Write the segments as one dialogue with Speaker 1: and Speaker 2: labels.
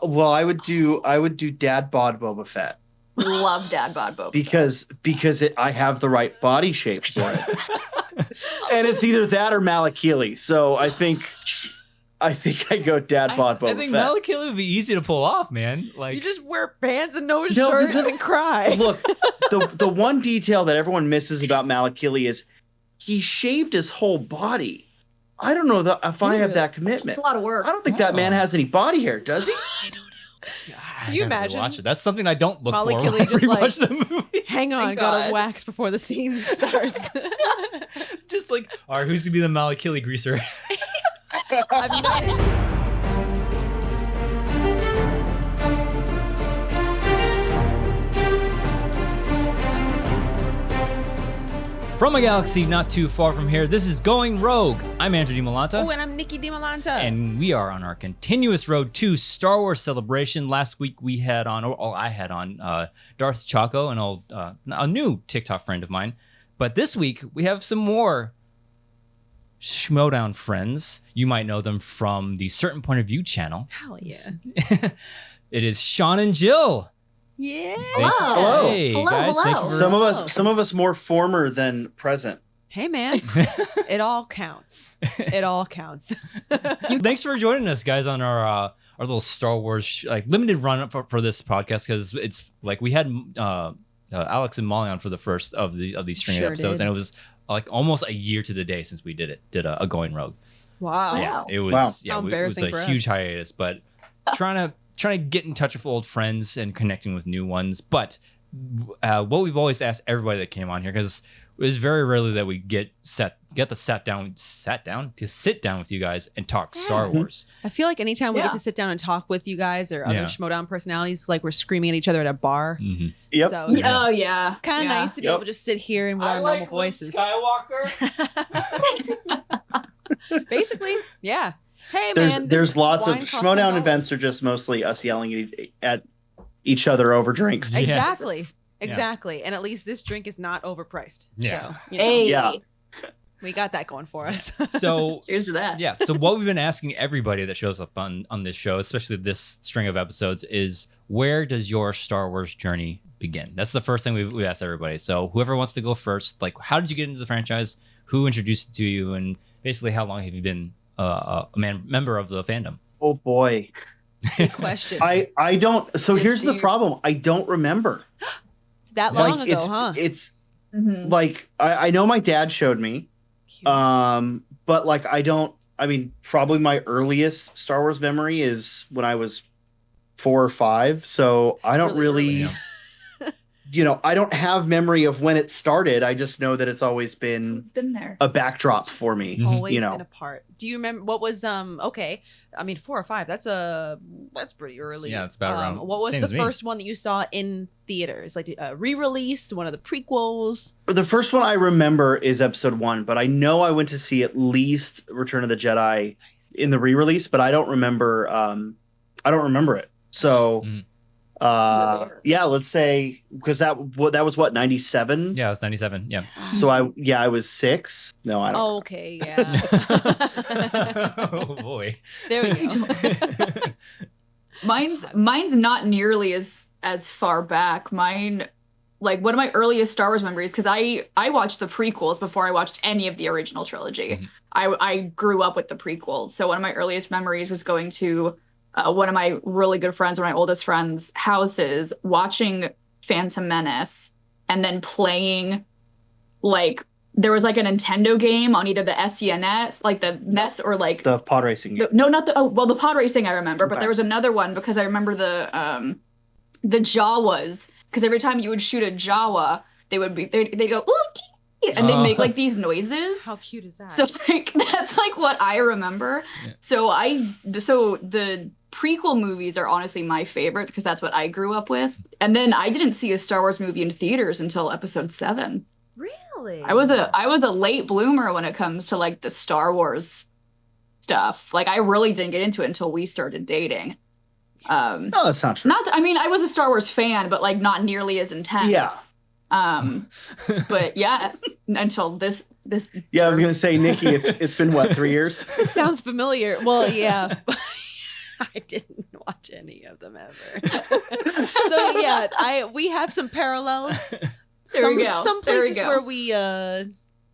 Speaker 1: Well, I would do Dad Bod Boba Fett.
Speaker 2: Love Dad Bod Boba
Speaker 1: because I have the right body shape for it. And it's either that or Malakili. So I think I go Dad Bod Boba Fett.
Speaker 3: I think Malakili would be easy to pull off, man. Like
Speaker 4: you just wear pants and no shirt and cry.
Speaker 1: Look, the one detail that everyone misses about Malakili is he shaved his whole body. I don't know if I have that commitment.
Speaker 2: It's a lot of work.
Speaker 1: I don't think that man has any body hair, does he?
Speaker 4: I don't know.
Speaker 3: Can
Speaker 4: you imagine?
Speaker 3: Watch it. That's something I don't look for when
Speaker 4: Malakili
Speaker 3: I
Speaker 4: just
Speaker 3: rewatch the movie.
Speaker 4: Hang on, gotta wax before the scene starts.
Speaker 3: Just like, all right, who's gonna be the Malakili greaser?
Speaker 4: I've never...
Speaker 3: From a galaxy not too far from here, this is Going Rogue. I'm Andrew Dimalanta.
Speaker 4: Oh, and I'm Nicki Dimalanta.
Speaker 3: And we are on our continuous road to Star Wars Celebration. Last week I had on Darth Chaco, a new TikTok friend of mine. But this week we have some more Schmodown friends. You might know them from the Certain Point of View channel.
Speaker 4: Hell yeah.
Speaker 3: It is Sean and Jill.
Speaker 4: Yeah.
Speaker 1: Hello.
Speaker 3: Hey,
Speaker 2: Hello,
Speaker 3: guys.
Speaker 2: hello.
Speaker 3: Thank you for...
Speaker 1: Some of us more former than present.
Speaker 4: Hey, man. It all counts. It all counts.
Speaker 3: Thanks for joining us, guys, on our little Star Wars limited run up for this podcast, because it's like we had Alex and Molly on for the first of these string of episodes, and it was like almost a year to the day since we did a Going Rogue.
Speaker 4: Wow.
Speaker 3: Yeah, it was.
Speaker 4: How
Speaker 3: Yeah, it was
Speaker 4: embarrassing
Speaker 3: a
Speaker 4: for us.
Speaker 3: huge hiatus, but trying to get in touch with old friends and connecting with new ones. But what we've always asked everybody that came on here, because it was very rarely that we get to sit down with you guys and talk Star Wars.
Speaker 4: I feel like anytime we get to sit down and talk with you guys or other Schmodown personalities, like we're screaming at each other at a bar.
Speaker 3: Mm-hmm.
Speaker 1: Yep.
Speaker 4: So,
Speaker 2: Oh yeah.
Speaker 4: it's kind of nice to be able to just sit here and with our normal voices.
Speaker 3: Skywalker.
Speaker 4: Basically, yeah. Hey man,
Speaker 1: there's lots of
Speaker 4: wine costs
Speaker 1: Schmodown
Speaker 4: $10.
Speaker 1: events are just mostly us yelling at each other over drinks.
Speaker 4: Exactly.
Speaker 3: Yeah.
Speaker 4: Exactly. And at least this drink is not overpriced.
Speaker 3: Yeah.
Speaker 4: So, you know,
Speaker 2: Hey.
Speaker 1: Yeah.
Speaker 4: we got that going for us.
Speaker 3: So
Speaker 2: Here's that.
Speaker 3: yeah. So what we've been asking everybody that shows up on this show, especially this string of episodes, is where does your Star Wars journey begin? That's the first thing we asked everybody. So whoever wants to go first, like, how did you get into the franchise? Who introduced it to you? And basically, how long have you been a member of the fandom?
Speaker 1: Oh boy.
Speaker 4: Good question.
Speaker 1: I don't. So
Speaker 4: Yes,
Speaker 1: here's the
Speaker 4: dear.
Speaker 1: problem. I don't remember.
Speaker 4: That long
Speaker 1: Like,
Speaker 4: ago, huh?
Speaker 1: It's
Speaker 2: Mhm.
Speaker 1: like I know my dad showed me.
Speaker 4: Cute.
Speaker 1: But like I mean, probably my earliest Star Wars memory is when I was 4 or 5. So I don't
Speaker 4: really
Speaker 1: really, I don't have memory of when it started. I just know that it's always been
Speaker 2: It's been there.
Speaker 1: a backdrop for me.
Speaker 3: Mhm.
Speaker 4: Always
Speaker 1: you know.
Speaker 4: been a part. Do you remember what was okay? I mean, 4 or 5. That's pretty early.
Speaker 3: Yeah, it's about around
Speaker 4: What was
Speaker 3: same
Speaker 4: the
Speaker 3: as me.
Speaker 4: first one that you saw in theaters? Like a re-release, one of the prequels.
Speaker 1: The first one I remember is episode 1, but I know I went to see at least Return of the Jedi in the re-release, but I don't remember it. So
Speaker 3: Mhm.
Speaker 1: yeah, let's say, because that was what, 97?
Speaker 3: Yeah, it was 97. Yeah.
Speaker 1: So I was 6. No, I don't.
Speaker 4: Oh, okay, yeah.
Speaker 3: Oh boy.
Speaker 4: There we go.
Speaker 2: Mine's not nearly as far back. Mine, like, one of my earliest Star Wars memories, because I watched the prequels before I watched any of the original trilogy.
Speaker 3: Mhm.
Speaker 2: I grew up with the prequels, so one of my earliest memories was going to one of my really good friends, one of my oldest friends' houses, watching Phantom Menace, and then playing, like, there was like a Nintendo game on either the SNES, like the NES, or like
Speaker 1: The pod racing game.
Speaker 2: no, not the the pod racing I remember, but
Speaker 1: Okay.
Speaker 2: there was another one because I remember the Jawas, because every time you would shoot a Jawa, they'd go ooh tee, and they'd make like these noises.
Speaker 4: How cute is that?
Speaker 2: So like that's like what I remember.
Speaker 3: Yeah.
Speaker 2: So the prequel movies are honestly my favorite because that's what I grew up with. And then I didn't see a Star Wars movie in theaters until episode 7.
Speaker 4: really,
Speaker 2: I was a late bloomer when it comes to like the Star Wars stuff. Like I really didn't get into it until we started dating.
Speaker 1: No, that's not true.
Speaker 2: I mean, I was a Star Wars fan, but like not nearly as intense.
Speaker 1: Yeah.
Speaker 2: But yeah, until this.
Speaker 1: Yeah, I was gonna say, Nikki, it's been what, 3 years?
Speaker 4: Sounds familiar. Well, yeah. I didn't watch it. of them ever. So yeah, we have some parallels.
Speaker 2: There we go.
Speaker 4: Some
Speaker 2: There we
Speaker 4: places
Speaker 2: go.
Speaker 4: where we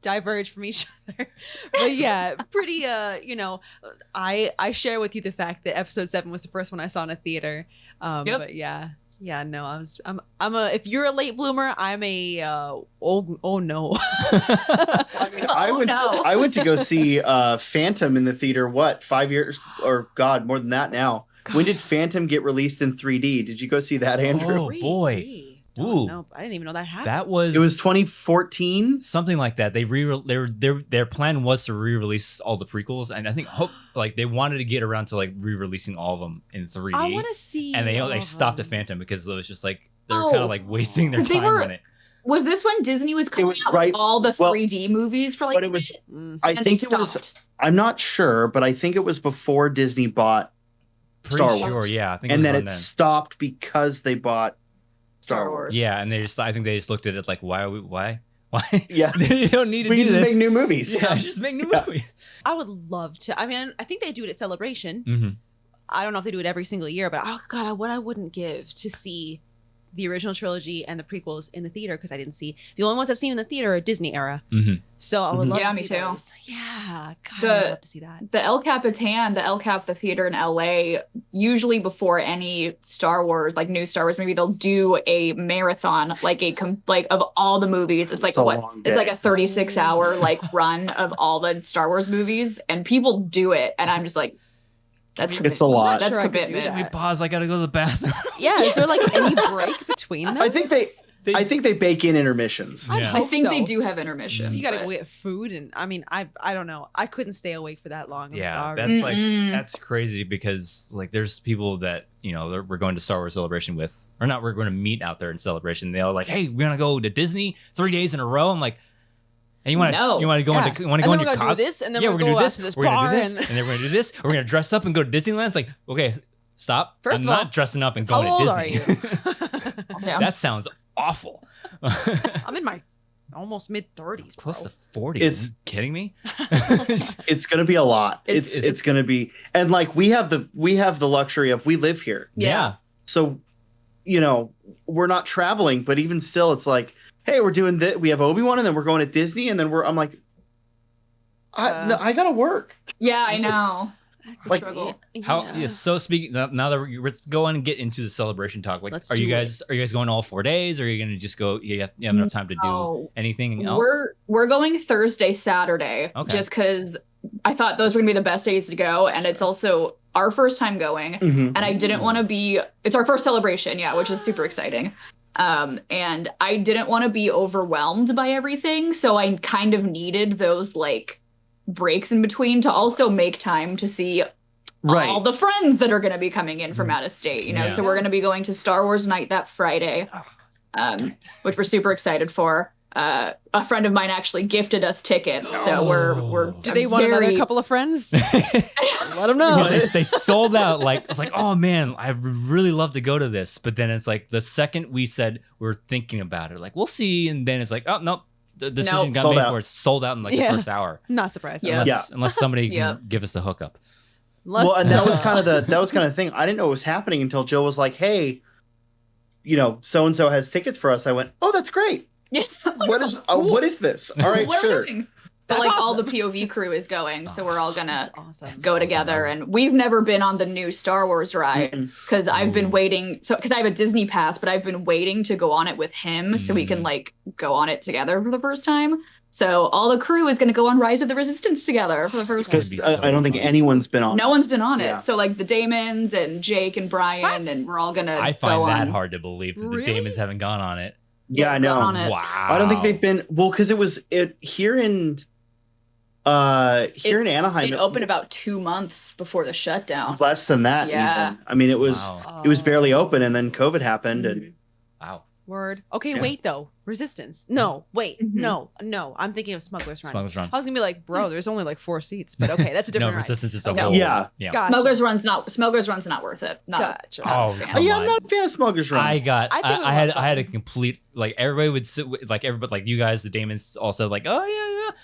Speaker 4: diverge from each other. But yeah, pretty I share with you the fact that episode 7 was the first one I saw in a theater.
Speaker 2: Yep.
Speaker 4: But yeah, no, I'm a if you're a late bloomer, I'm a oh no.
Speaker 1: I mean, I went to go see Phantom in the theater. What, 5 years or God, more than that now? When did Phantom get released in 3D? Did you go see that, Andrew?
Speaker 3: Oh, boy. Ooh.
Speaker 4: No, I didn't even know that happened.
Speaker 3: That was
Speaker 1: It was 2014.
Speaker 3: something like that. Their plan was to re-release all the prequels, and I think they wanted to get around to like re-releasing all of them in 3D.
Speaker 4: I want to see.
Speaker 3: and they stopped at Phantom because it was just like they were kind of like wasting their
Speaker 2: 'Cause they
Speaker 3: time
Speaker 2: were-
Speaker 3: on it.
Speaker 2: Was this when Disney was coming out
Speaker 1: right-
Speaker 2: with all the
Speaker 1: well,
Speaker 2: 3D movies for like?
Speaker 1: But it was.
Speaker 4: Mm.
Speaker 1: I
Speaker 2: and they
Speaker 1: think it was.
Speaker 2: stopped.
Speaker 1: I'm not sure, but I think it was before Disney bought
Speaker 3: Pretty
Speaker 1: Star
Speaker 3: sure,
Speaker 1: Wars.
Speaker 3: yeah. I think
Speaker 1: and
Speaker 3: it was
Speaker 1: then
Speaker 3: around
Speaker 1: it
Speaker 3: then.
Speaker 1: stopped because they bought Star Wars.
Speaker 3: Yeah, and I think they just looked at it like, why?
Speaker 1: Yeah.
Speaker 3: You don't need to
Speaker 1: We
Speaker 3: do
Speaker 1: can just
Speaker 3: this.
Speaker 1: make new movies.
Speaker 3: Yeah, just make new
Speaker 1: Yeah.
Speaker 3: movies.
Speaker 4: I would love to. I mean, I think they do it at Celebration.
Speaker 3: Mm-hmm.
Speaker 4: I don't know if they do it every single year, but oh god, what I wouldn't give to see the original trilogy and the prequels in the theater, because I didn't see the only ones I've seen in the theater are Disney era.
Speaker 3: Mm-hmm.
Speaker 4: So I would
Speaker 1: Mhm.
Speaker 4: love
Speaker 2: Yeah,
Speaker 4: to
Speaker 2: me
Speaker 4: see
Speaker 2: too.
Speaker 4: those. Yeah, God,
Speaker 2: The-
Speaker 4: I would love to see that.
Speaker 2: The El Capitan, the theater in LA, usually before any Star Wars, like new Star Wars movie, they'll do a marathon, like of all the movies. It's like
Speaker 1: It's a long
Speaker 2: It's like
Speaker 1: day.
Speaker 2: a 36-hour like run of all the Star Wars movies, and people do it, and I'm just like, that's
Speaker 1: It's a lot.
Speaker 2: That's
Speaker 4: Sure I could do
Speaker 2: commitment.
Speaker 4: that.
Speaker 3: Can we pause? I gotta go to the bathroom.
Speaker 4: Yeah, is there like any break between them?
Speaker 1: I think they bake in intermissions.
Speaker 4: I'd
Speaker 3: Yeah.
Speaker 2: I
Speaker 4: hope
Speaker 2: think
Speaker 4: so.
Speaker 2: they do have intermission.
Speaker 4: You gotta
Speaker 2: but-
Speaker 4: go get food, and I mean, I don't know. I couldn't stay awake for that long. I'm
Speaker 3: Yeah,
Speaker 4: sorry.
Speaker 3: that's like
Speaker 2: Mm-mm.
Speaker 3: that's crazy because like there's people that we're going to Star Wars Celebration with, or not. We're going to meet out there in Celebration. They're like, hey, we're gonna go to Disney 3 days in a row. I'm like, and you want to
Speaker 2: No.
Speaker 3: go
Speaker 4: Yeah.
Speaker 3: into you want to
Speaker 4: And
Speaker 3: go
Speaker 4: then
Speaker 3: into
Speaker 4: we're
Speaker 3: your
Speaker 4: gonna do this, and then
Speaker 3: yeah,
Speaker 4: we're
Speaker 3: we're
Speaker 4: gonna
Speaker 3: gonna
Speaker 4: go
Speaker 3: do
Speaker 4: out
Speaker 3: this.
Speaker 4: to this
Speaker 3: We're gonna
Speaker 4: bar,
Speaker 3: do this,
Speaker 4: and
Speaker 3: and then we're gonna do this. We're gonna dress up and go to Disneyland. It's like, okay, stop.
Speaker 4: First
Speaker 3: I'm
Speaker 4: of all,
Speaker 3: not dressing up and
Speaker 4: how
Speaker 3: going
Speaker 4: old
Speaker 3: to
Speaker 4: are
Speaker 3: Disney.
Speaker 2: Yeah.
Speaker 3: That sounds awful.
Speaker 4: I'm in my almost mid 30s.
Speaker 3: Close
Speaker 4: bro.
Speaker 3: to 40.
Speaker 1: It's-
Speaker 3: Are you kidding me?
Speaker 1: It's gonna be a lot.
Speaker 2: It's-
Speaker 1: It's gonna be, and like we have the luxury of we live here,
Speaker 2: Yeah.
Speaker 1: so we're not traveling, but even still, it's like, hey, we're doing this. We have Obi-Wan, and then we're going to Disney, and then I'm like, I gotta work.
Speaker 2: Yeah, I know.
Speaker 4: That's
Speaker 1: Like,
Speaker 2: struggle.
Speaker 3: How?
Speaker 4: yeah.
Speaker 3: Yeah. So speaking now that let's go on and get into the celebration talk. Like,
Speaker 4: Let's
Speaker 3: are you
Speaker 4: do
Speaker 3: guys going all 4 days, or are you gonna just go? You have enough time to do
Speaker 2: No.
Speaker 3: anything else?
Speaker 2: We're going Thursday, Saturday,
Speaker 3: Okay.
Speaker 2: just because I thought those were gonna be the best days to go, and it's also our first time going, and I didn't want to be. It's our first celebration, yeah, which is super exciting. And I didn't want to be overwhelmed by everything, so I kind of needed those like breaks in between to also make time to see
Speaker 1: Right.
Speaker 2: all the friends that are going to be coming in from out of state,
Speaker 3: Yeah.
Speaker 2: So we're going to be going to Star Wars night that Friday, which we're super excited for. A friend of mine actually gifted us tickets, so we're
Speaker 4: Do they want another couple of friends? Let them know.
Speaker 3: Well, they sold out. Like, I was like, oh man, I would really love to go to this. But then it's like the second we said we're thinking about it, like we'll see, and then it's like, oh no, the decision got
Speaker 1: Sold
Speaker 3: made
Speaker 1: out.
Speaker 3: for it. Sold out in like
Speaker 4: Yeah.
Speaker 3: the first hour.
Speaker 4: Not surprised.
Speaker 2: Yeah.
Speaker 3: Unless somebody can
Speaker 2: Yeah.
Speaker 3: give us the hookup.
Speaker 4: Unless,
Speaker 1: Well, and that was kind of the thing. I didn't know what was happening until Jill was like, "Hey, so and so has tickets for us." I went, "Oh, that's great.
Speaker 2: Yes.
Speaker 1: What is this? All right,
Speaker 2: What are
Speaker 1: sure."
Speaker 2: we doing? But
Speaker 4: That's
Speaker 2: like all the
Speaker 4: awesome.
Speaker 2: POV crew is going, so we're all gonna
Speaker 4: That's awesome.
Speaker 2: go together. And we've never been on the new Star Wars ride because I've been waiting. So because I have a Disney pass, but I've been waiting to go on it with him so we can like go on it together for the first time. So all the crew is gonna go on Rise of the Resistance together for the first time.
Speaker 1: Because
Speaker 3: That'd be so
Speaker 1: I don't think
Speaker 3: fun.
Speaker 1: anyone's been on.
Speaker 2: No one's been on it.
Speaker 1: Yeah.
Speaker 2: So like the Damons and Jake and Brian,
Speaker 4: What?
Speaker 2: and we're all gonna
Speaker 3: I
Speaker 2: go
Speaker 3: find that
Speaker 2: on.
Speaker 3: hard to believe that
Speaker 4: Really?
Speaker 3: the Damons haven't gone on it.
Speaker 1: Yeah, I know.
Speaker 2: On it.
Speaker 3: Wow.
Speaker 1: I don't think they've been because it here in Anaheim.
Speaker 2: It opened about 2 months before the shutdown.
Speaker 1: less than that.
Speaker 2: Yeah.
Speaker 1: Even. I mean, it was
Speaker 3: Wow.
Speaker 1: it was barely open, and then COVID happened, and
Speaker 3: Wow.
Speaker 4: Word. Okay,
Speaker 1: Yeah.
Speaker 4: wait though. Resistance. No, wait.
Speaker 2: Mhm.
Speaker 4: No. I'm thinking of Smuggler's Run.
Speaker 3: Smuggler's Run.
Speaker 4: I was gonna be like, bro, there's only like 4 seats, but okay, that's a
Speaker 3: No,
Speaker 4: different ride.
Speaker 3: Resistance is a
Speaker 2: Okay.
Speaker 3: whole.
Speaker 1: Yeah.
Speaker 3: Yeah.
Speaker 4: Gotcha.
Speaker 2: Smugglers Run's not worth it.
Speaker 4: Gotcha.
Speaker 2: Not a
Speaker 3: Oh,
Speaker 2: fan.
Speaker 3: come
Speaker 1: yeah,
Speaker 3: on.
Speaker 1: I'm not a fan of Smuggler's Run.
Speaker 3: I got.
Speaker 4: I think it was
Speaker 3: I had a
Speaker 4: fun.
Speaker 3: complete like everybody would sit like everybody like you guys the Damons all said like oh yeah.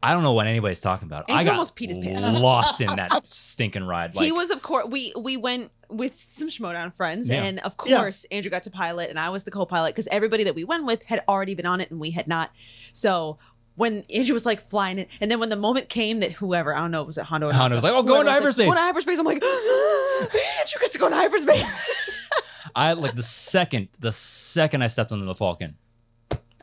Speaker 3: I don't know what anybody's talking about.
Speaker 4: Andrew
Speaker 3: I got
Speaker 4: almost peed his pants.
Speaker 3: lost in that stinking ride.
Speaker 4: He was, of course, we went with some Schmodown friends,
Speaker 3: Yeah.
Speaker 4: and of course, Andrew got to pilot, and I was the co-pilot because everybody that we went with had already been on it, and we had not. So when Andrew was like flying it, and then when the moment came that whoever, I don't know, was it Hondo?
Speaker 3: Hondo was like, "Oh, go into hyperspace."
Speaker 4: Go into hyperspace. I'm like, Andrew gets to go into hyperspace.
Speaker 3: I like the second I stepped onto the Falcon,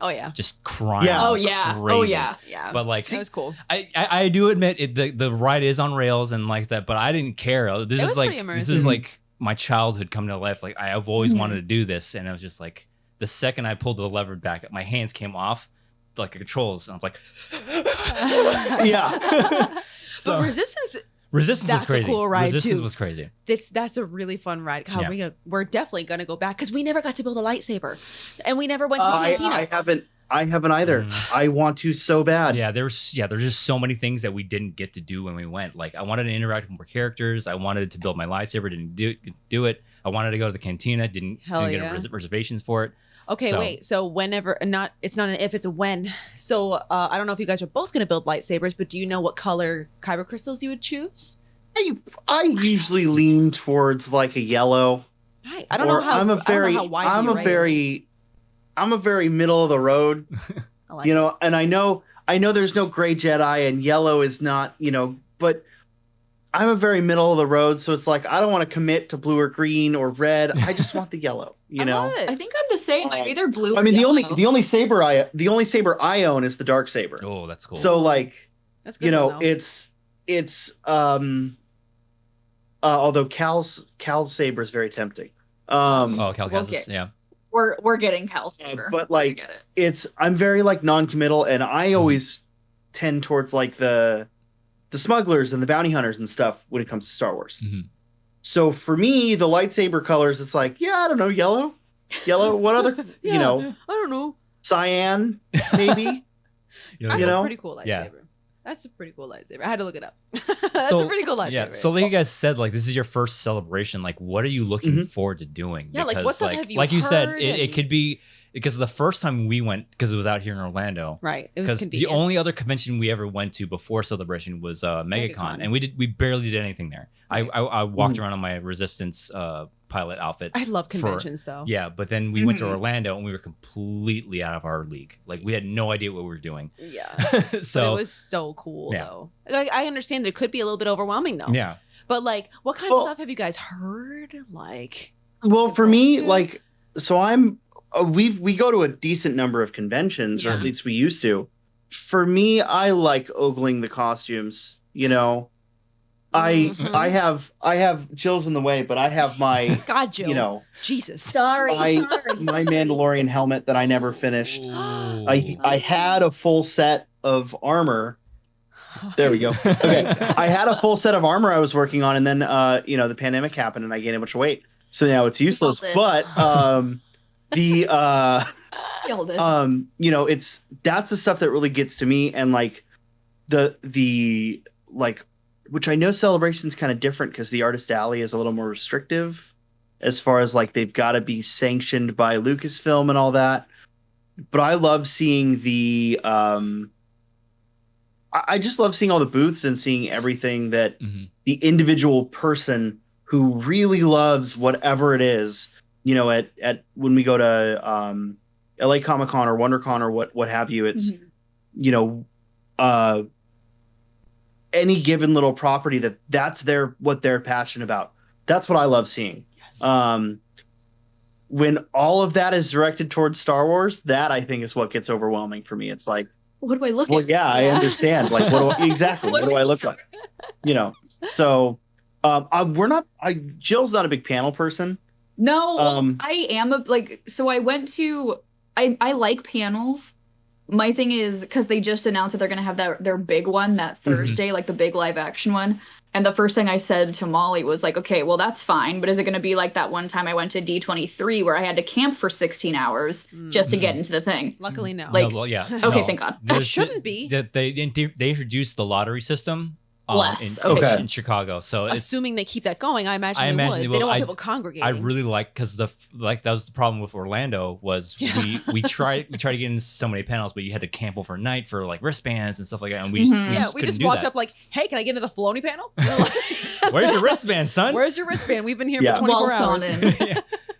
Speaker 4: Oh yeah,
Speaker 3: just crying.
Speaker 1: Yeah.
Speaker 2: Oh yeah.
Speaker 3: crazy.
Speaker 2: Oh yeah.
Speaker 4: yeah.
Speaker 3: But like,
Speaker 4: that was cool.
Speaker 3: I do admit the ride is on rails and like that, but I didn't care. This
Speaker 4: It
Speaker 3: is
Speaker 4: was
Speaker 3: like
Speaker 4: pretty
Speaker 3: this
Speaker 4: immersive.
Speaker 3: is like my childhood coming to life. Like I've always
Speaker 2: Mhm.
Speaker 3: wanted to do this, and I was just like, the second I pulled the lever back, my hands came off like the controls, and I was like,
Speaker 1: Yeah.
Speaker 3: So
Speaker 4: But Resistance,
Speaker 3: Resistance
Speaker 4: that's
Speaker 3: was crazy.
Speaker 4: a cool ride,
Speaker 3: Resistance
Speaker 4: too.
Speaker 3: was crazy.
Speaker 4: that's a really fun ride. God,
Speaker 3: Yeah.
Speaker 4: we're definitely gonna go back because we never got to build a lightsaber, and we never went to the cantina.
Speaker 1: I haven't either. I want to so bad.
Speaker 3: Yeah, there's just so many things that we didn't get to do when we went. Like I wanted to interact with more characters. I wanted to build my lightsaber, didn't do it. I wanted to go to the cantina, didn't
Speaker 4: Hell
Speaker 3: get
Speaker 4: yeah.
Speaker 3: reservations for it.
Speaker 4: Okay,
Speaker 3: So-
Speaker 4: wait. So whenever, it's not an if, it's a when. So I don't know if you guys are both going to build lightsabers, but do you know what color kyber crystals you would choose?
Speaker 1: I usually lean towards like a yellow.
Speaker 4: I don't know how.
Speaker 1: I'm a
Speaker 4: I don't know how wide the array is.
Speaker 1: I'm a very middle of the road,
Speaker 4: I like
Speaker 1: you
Speaker 4: it.
Speaker 1: know, and I know there's no gray Jedi and yellow is not, you know, but I'm a very middle of the road. So it's like, I don't want to commit to blue or green or red. I just want the yellow, you
Speaker 4: I
Speaker 1: know?
Speaker 4: love it.
Speaker 2: I think I'm the same. I'm either blue.
Speaker 1: I
Speaker 2: or
Speaker 1: mean,
Speaker 2: yellow.
Speaker 1: the only saber I own is the dark saber.
Speaker 3: Oh, that's cool.
Speaker 1: So like,
Speaker 4: That's good.
Speaker 1: you know,
Speaker 4: to know.
Speaker 1: it's although Cal's saber is very tempting.
Speaker 3: oh, Cal
Speaker 2: We'll
Speaker 3: Kestis,
Speaker 2: get-
Speaker 3: yeah.
Speaker 2: We're getting Cal Saber.
Speaker 1: but
Speaker 2: We
Speaker 1: like
Speaker 2: get it.
Speaker 1: I'm very like non-committal, and I always tend towards like the smugglers and the bounty hunters and stuff when it comes to Star Wars.
Speaker 3: Mhm.
Speaker 1: So for me, the lightsaber colors, it's like, yeah, I don't know, yellow. What other,
Speaker 4: Yeah,
Speaker 1: you know,
Speaker 4: I don't know.
Speaker 1: cyan, maybe.
Speaker 4: That's
Speaker 1: You
Speaker 4: a
Speaker 1: know?
Speaker 4: pretty cool lightsaber.
Speaker 3: Yeah.
Speaker 4: That's a pretty cool lightsaber. I had to look it up. That's
Speaker 3: So-
Speaker 4: a pretty cool lightsaber.
Speaker 3: Yeah. So like you guys said, like this is your first celebration. Like, what are you looking forward to doing?
Speaker 4: Yeah, like, what stuff have you
Speaker 3: like you said,
Speaker 4: heard
Speaker 3: it
Speaker 4: and-
Speaker 3: could be because the first time we went, because it was out here in Orlando.
Speaker 4: right. It was
Speaker 3: Because the
Speaker 4: convenient.
Speaker 3: only other convention we ever went to before Celebration was MegaCon,
Speaker 4: MegaCon.
Speaker 3: and we barely did anything there.
Speaker 4: Right.
Speaker 3: I walked around in my Resistance pilot outfit.
Speaker 4: I love
Speaker 3: for-
Speaker 4: conventions though.
Speaker 3: Yeah, but then we went to
Speaker 2: Mhm.
Speaker 3: Orlando and we were completely out of our league. Like we had no idea what we were doing.
Speaker 4: Yeah.
Speaker 3: So
Speaker 4: But it was so cool
Speaker 3: Yeah.
Speaker 4: though. Like I understand that it could be a little bit overwhelming though.
Speaker 3: yeah,
Speaker 4: But like, what kind
Speaker 1: Well-
Speaker 4: of stuff have you guys heard? Like,
Speaker 1: Well, for me,
Speaker 4: to-
Speaker 1: like, so we go to a decent number of conventions, or
Speaker 2: Yeah.
Speaker 1: at least we used to. For me, I like ogling the costumes. You know,
Speaker 4: Mhm.
Speaker 1: I have Jill's in the way, but I have my
Speaker 4: God, Jill.
Speaker 1: you know
Speaker 4: Jesus.
Speaker 2: Sorry.
Speaker 1: my Mandalorian helmet that I never finished. I had a full set of armor. There we go. Okay, I had a full set of armor I was working on, and then you know, the pandemic happened, and I gained a bunch of weight, so now it's useless.
Speaker 2: Killed it.
Speaker 1: But the
Speaker 2: Killed it.
Speaker 1: you know, that's the stuff that really gets to me, and like the like, which I know Celebration's kind of different because the Artist Alley is a little more restrictive as far as like they've got to be sanctioned by Lucasfilm and all that. But I love seeing the I just love seeing all the booths and seeing everything that
Speaker 3: Mhm.
Speaker 1: the individual person who really loves whatever it is, you know, at when we go to LA Comic Con or WonderCon or what have you, it's
Speaker 2: Mhm.
Speaker 1: you know, any given little property that's what they're passionate about. That's what I love seeing.
Speaker 4: Yes.
Speaker 1: When all of that is directed towards Star Wars, that I think is what gets overwhelming for me. It's like,
Speaker 2: What do I look
Speaker 1: well,
Speaker 2: at?
Speaker 1: yeah, I understand. Like, what do I look like? You know, so Jill's not a big panel person.
Speaker 2: No,
Speaker 1: Um,
Speaker 2: I am so I went to I like panels. My thing is because they just announced that they're gonna have their big one that Thursday, like the big live action one. And the first thing I said to Molly was like, okay, well that's fine, but is it gonna be like that one time I went to D23 where I had to camp for 16 hours just to get into the thing?
Speaker 4: Luckily, no.
Speaker 2: like-
Speaker 3: no, well, yeah.
Speaker 2: Okay,
Speaker 3: no.
Speaker 2: thank God.
Speaker 3: There's-
Speaker 4: shouldn't be.
Speaker 3: They introduced the lottery system
Speaker 2: Less.
Speaker 1: Okay.
Speaker 3: in Chicago. So it's
Speaker 4: Assuming they keep that going, I imagine they would. They don't want people congregating.
Speaker 3: I really like, because that was the problem with Orlando was we tried to get in so many panels, but you had to camp overnight for like wristbands and stuff like that, and we just
Speaker 4: walked up like, hey, can I get into the Filoni panel?
Speaker 3: Where's your wristband, son?
Speaker 4: Where's your wristband? We've been here for 24 hours.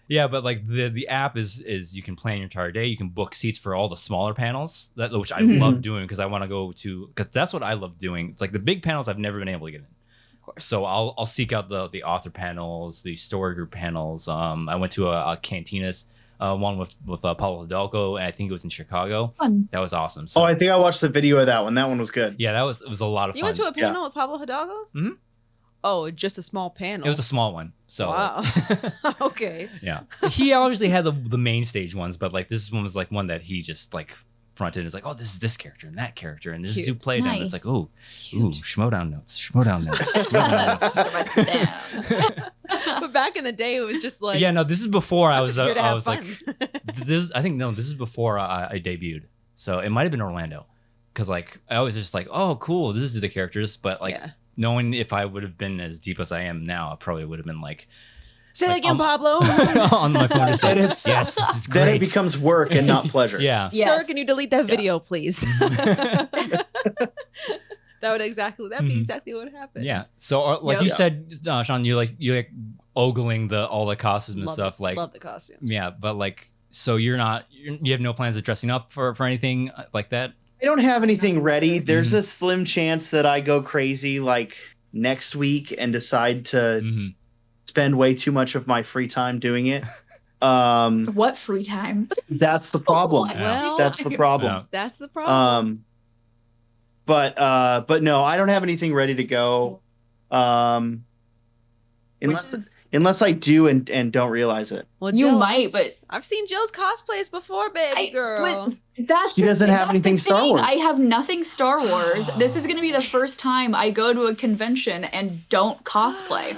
Speaker 3: Yeah, but like the app is you can plan your entire day. You can book seats for all the smaller panels, which I love doing, because I want to go to, because that's what I love doing. It's like the big panels I've never been able to get in. Of course. So I'll seek out the author panels, the story group panels. I went to a Cantinas one with Pablo Hidalgo, and I think it was in Chicago.
Speaker 2: Fun.
Speaker 3: That was awesome. So,
Speaker 1: I think I watched the video of that one. That one was good.
Speaker 3: Yeah, it was a lot of fun.
Speaker 4: You went to a panel with Pablo Hidalgo?
Speaker 3: Mm-hmm.
Speaker 4: Oh, just a small panel.
Speaker 3: It was a small one. So
Speaker 4: wow. Okay.
Speaker 3: Yeah. He obviously had the main stage ones, but like this one was like one that he just like fronted and is like, oh, this is this character and that character, and this is who played him. It's like, ooh, Schmodown notes.
Speaker 4: But back in the day, it was just like,
Speaker 3: yeah, no, this is before I was like,
Speaker 4: this
Speaker 3: is before I debuted, so it might have been Orlando, because like I was just like, oh, cool, this is the characters, but like. Yeah. Knowing if I would have been as deep as I am now, I probably would have been like,
Speaker 4: say that again, Pablo.
Speaker 3: On my phone, yes, this is great.
Speaker 1: Then it becomes work and not pleasure.
Speaker 3: Yeah.
Speaker 4: Yes. Sir, can you delete that video, please? That'd be exactly what happened.
Speaker 3: Yeah. So like you said, Sean, you like ogling all the costumes and stuff. Like,
Speaker 4: love the costumes.
Speaker 3: Yeah, but like, so you have no plans of dressing up for anything like that?
Speaker 1: I don't have anything ready. There's a slim chance that I go crazy like next week and decide to spend way too much of my free time doing it.
Speaker 2: What free time?
Speaker 1: That's the problem. That's the problem.
Speaker 3: Yeah.
Speaker 4: That's the problem.
Speaker 1: But no, I don't have anything ready to go. Unless I do and don't realize it.
Speaker 4: Well,
Speaker 2: you might, but
Speaker 4: I've seen Jill's cosplays before, baby girl.
Speaker 1: She doesn't have anything Star Wars.
Speaker 2: I have nothing Star Wars. This is going to be the first time I go to a convention and don't cosplay.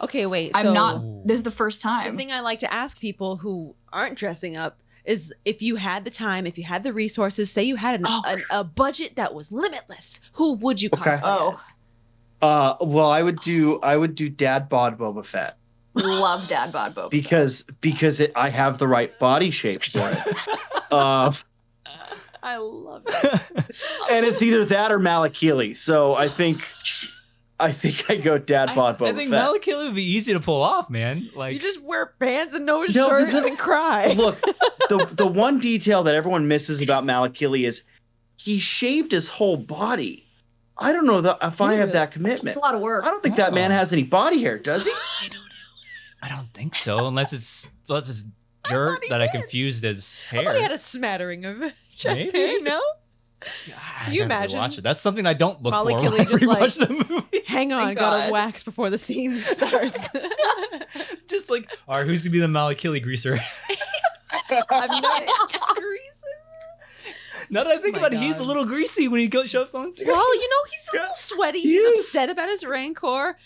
Speaker 4: Okay, wait.
Speaker 2: I'm not. This is the first time.
Speaker 4: The thing I like to ask people who aren't dressing up is, if you had the time, if you had the resources, say you had a budget that was limitless, who would you cosplay as?
Speaker 1: Well, I would do Dad Bod Boba Fett.
Speaker 2: Love Dad Bod Boba
Speaker 1: because I have the right body shape for it.
Speaker 4: I love it.
Speaker 1: And it's either that or Malakili. So I think I go Dad Bod Boba Fett.
Speaker 3: I think Malakili would be easy to pull off, man. Like,
Speaker 4: you just wear pants and no shirt and cry.
Speaker 1: Look, the one detail that everyone misses about Malakili is he shaved his whole body. I don't know if I have that commitment.
Speaker 2: It's a lot of work.
Speaker 1: I don't think that man has any body hair, does he?
Speaker 3: I don't know. I don't think so, unless it's dirt that I confused as hair.
Speaker 4: I thought he had a smattering of chest hair, no? Can you imagine?
Speaker 3: Watch it. That's something I don't look for when
Speaker 4: Killy
Speaker 3: I
Speaker 4: just
Speaker 3: rewatch the movie.
Speaker 4: Hang on, gotta wax before the scene starts.
Speaker 3: Just like, all right, who's gonna be the Malakili greaser?
Speaker 4: I'm not greaser.
Speaker 3: Now that I think about it, he's a little greasy when he shows on screen.
Speaker 4: Well, he's a little sweaty. He's upset about his rancor.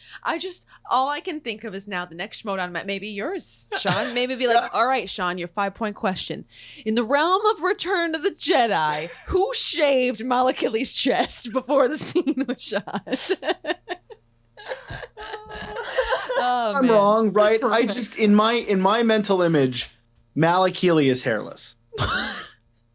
Speaker 4: All I can think of is now the next Schmodown, maybe yours, Sean. Maybe be like, all right, Sean, your 5-point question. In the realm of Return of the Jedi, who shaved Malakili's chest before the scene was shot?
Speaker 1: I'm wrong, right? I just in my mental image, Malakili is hairless.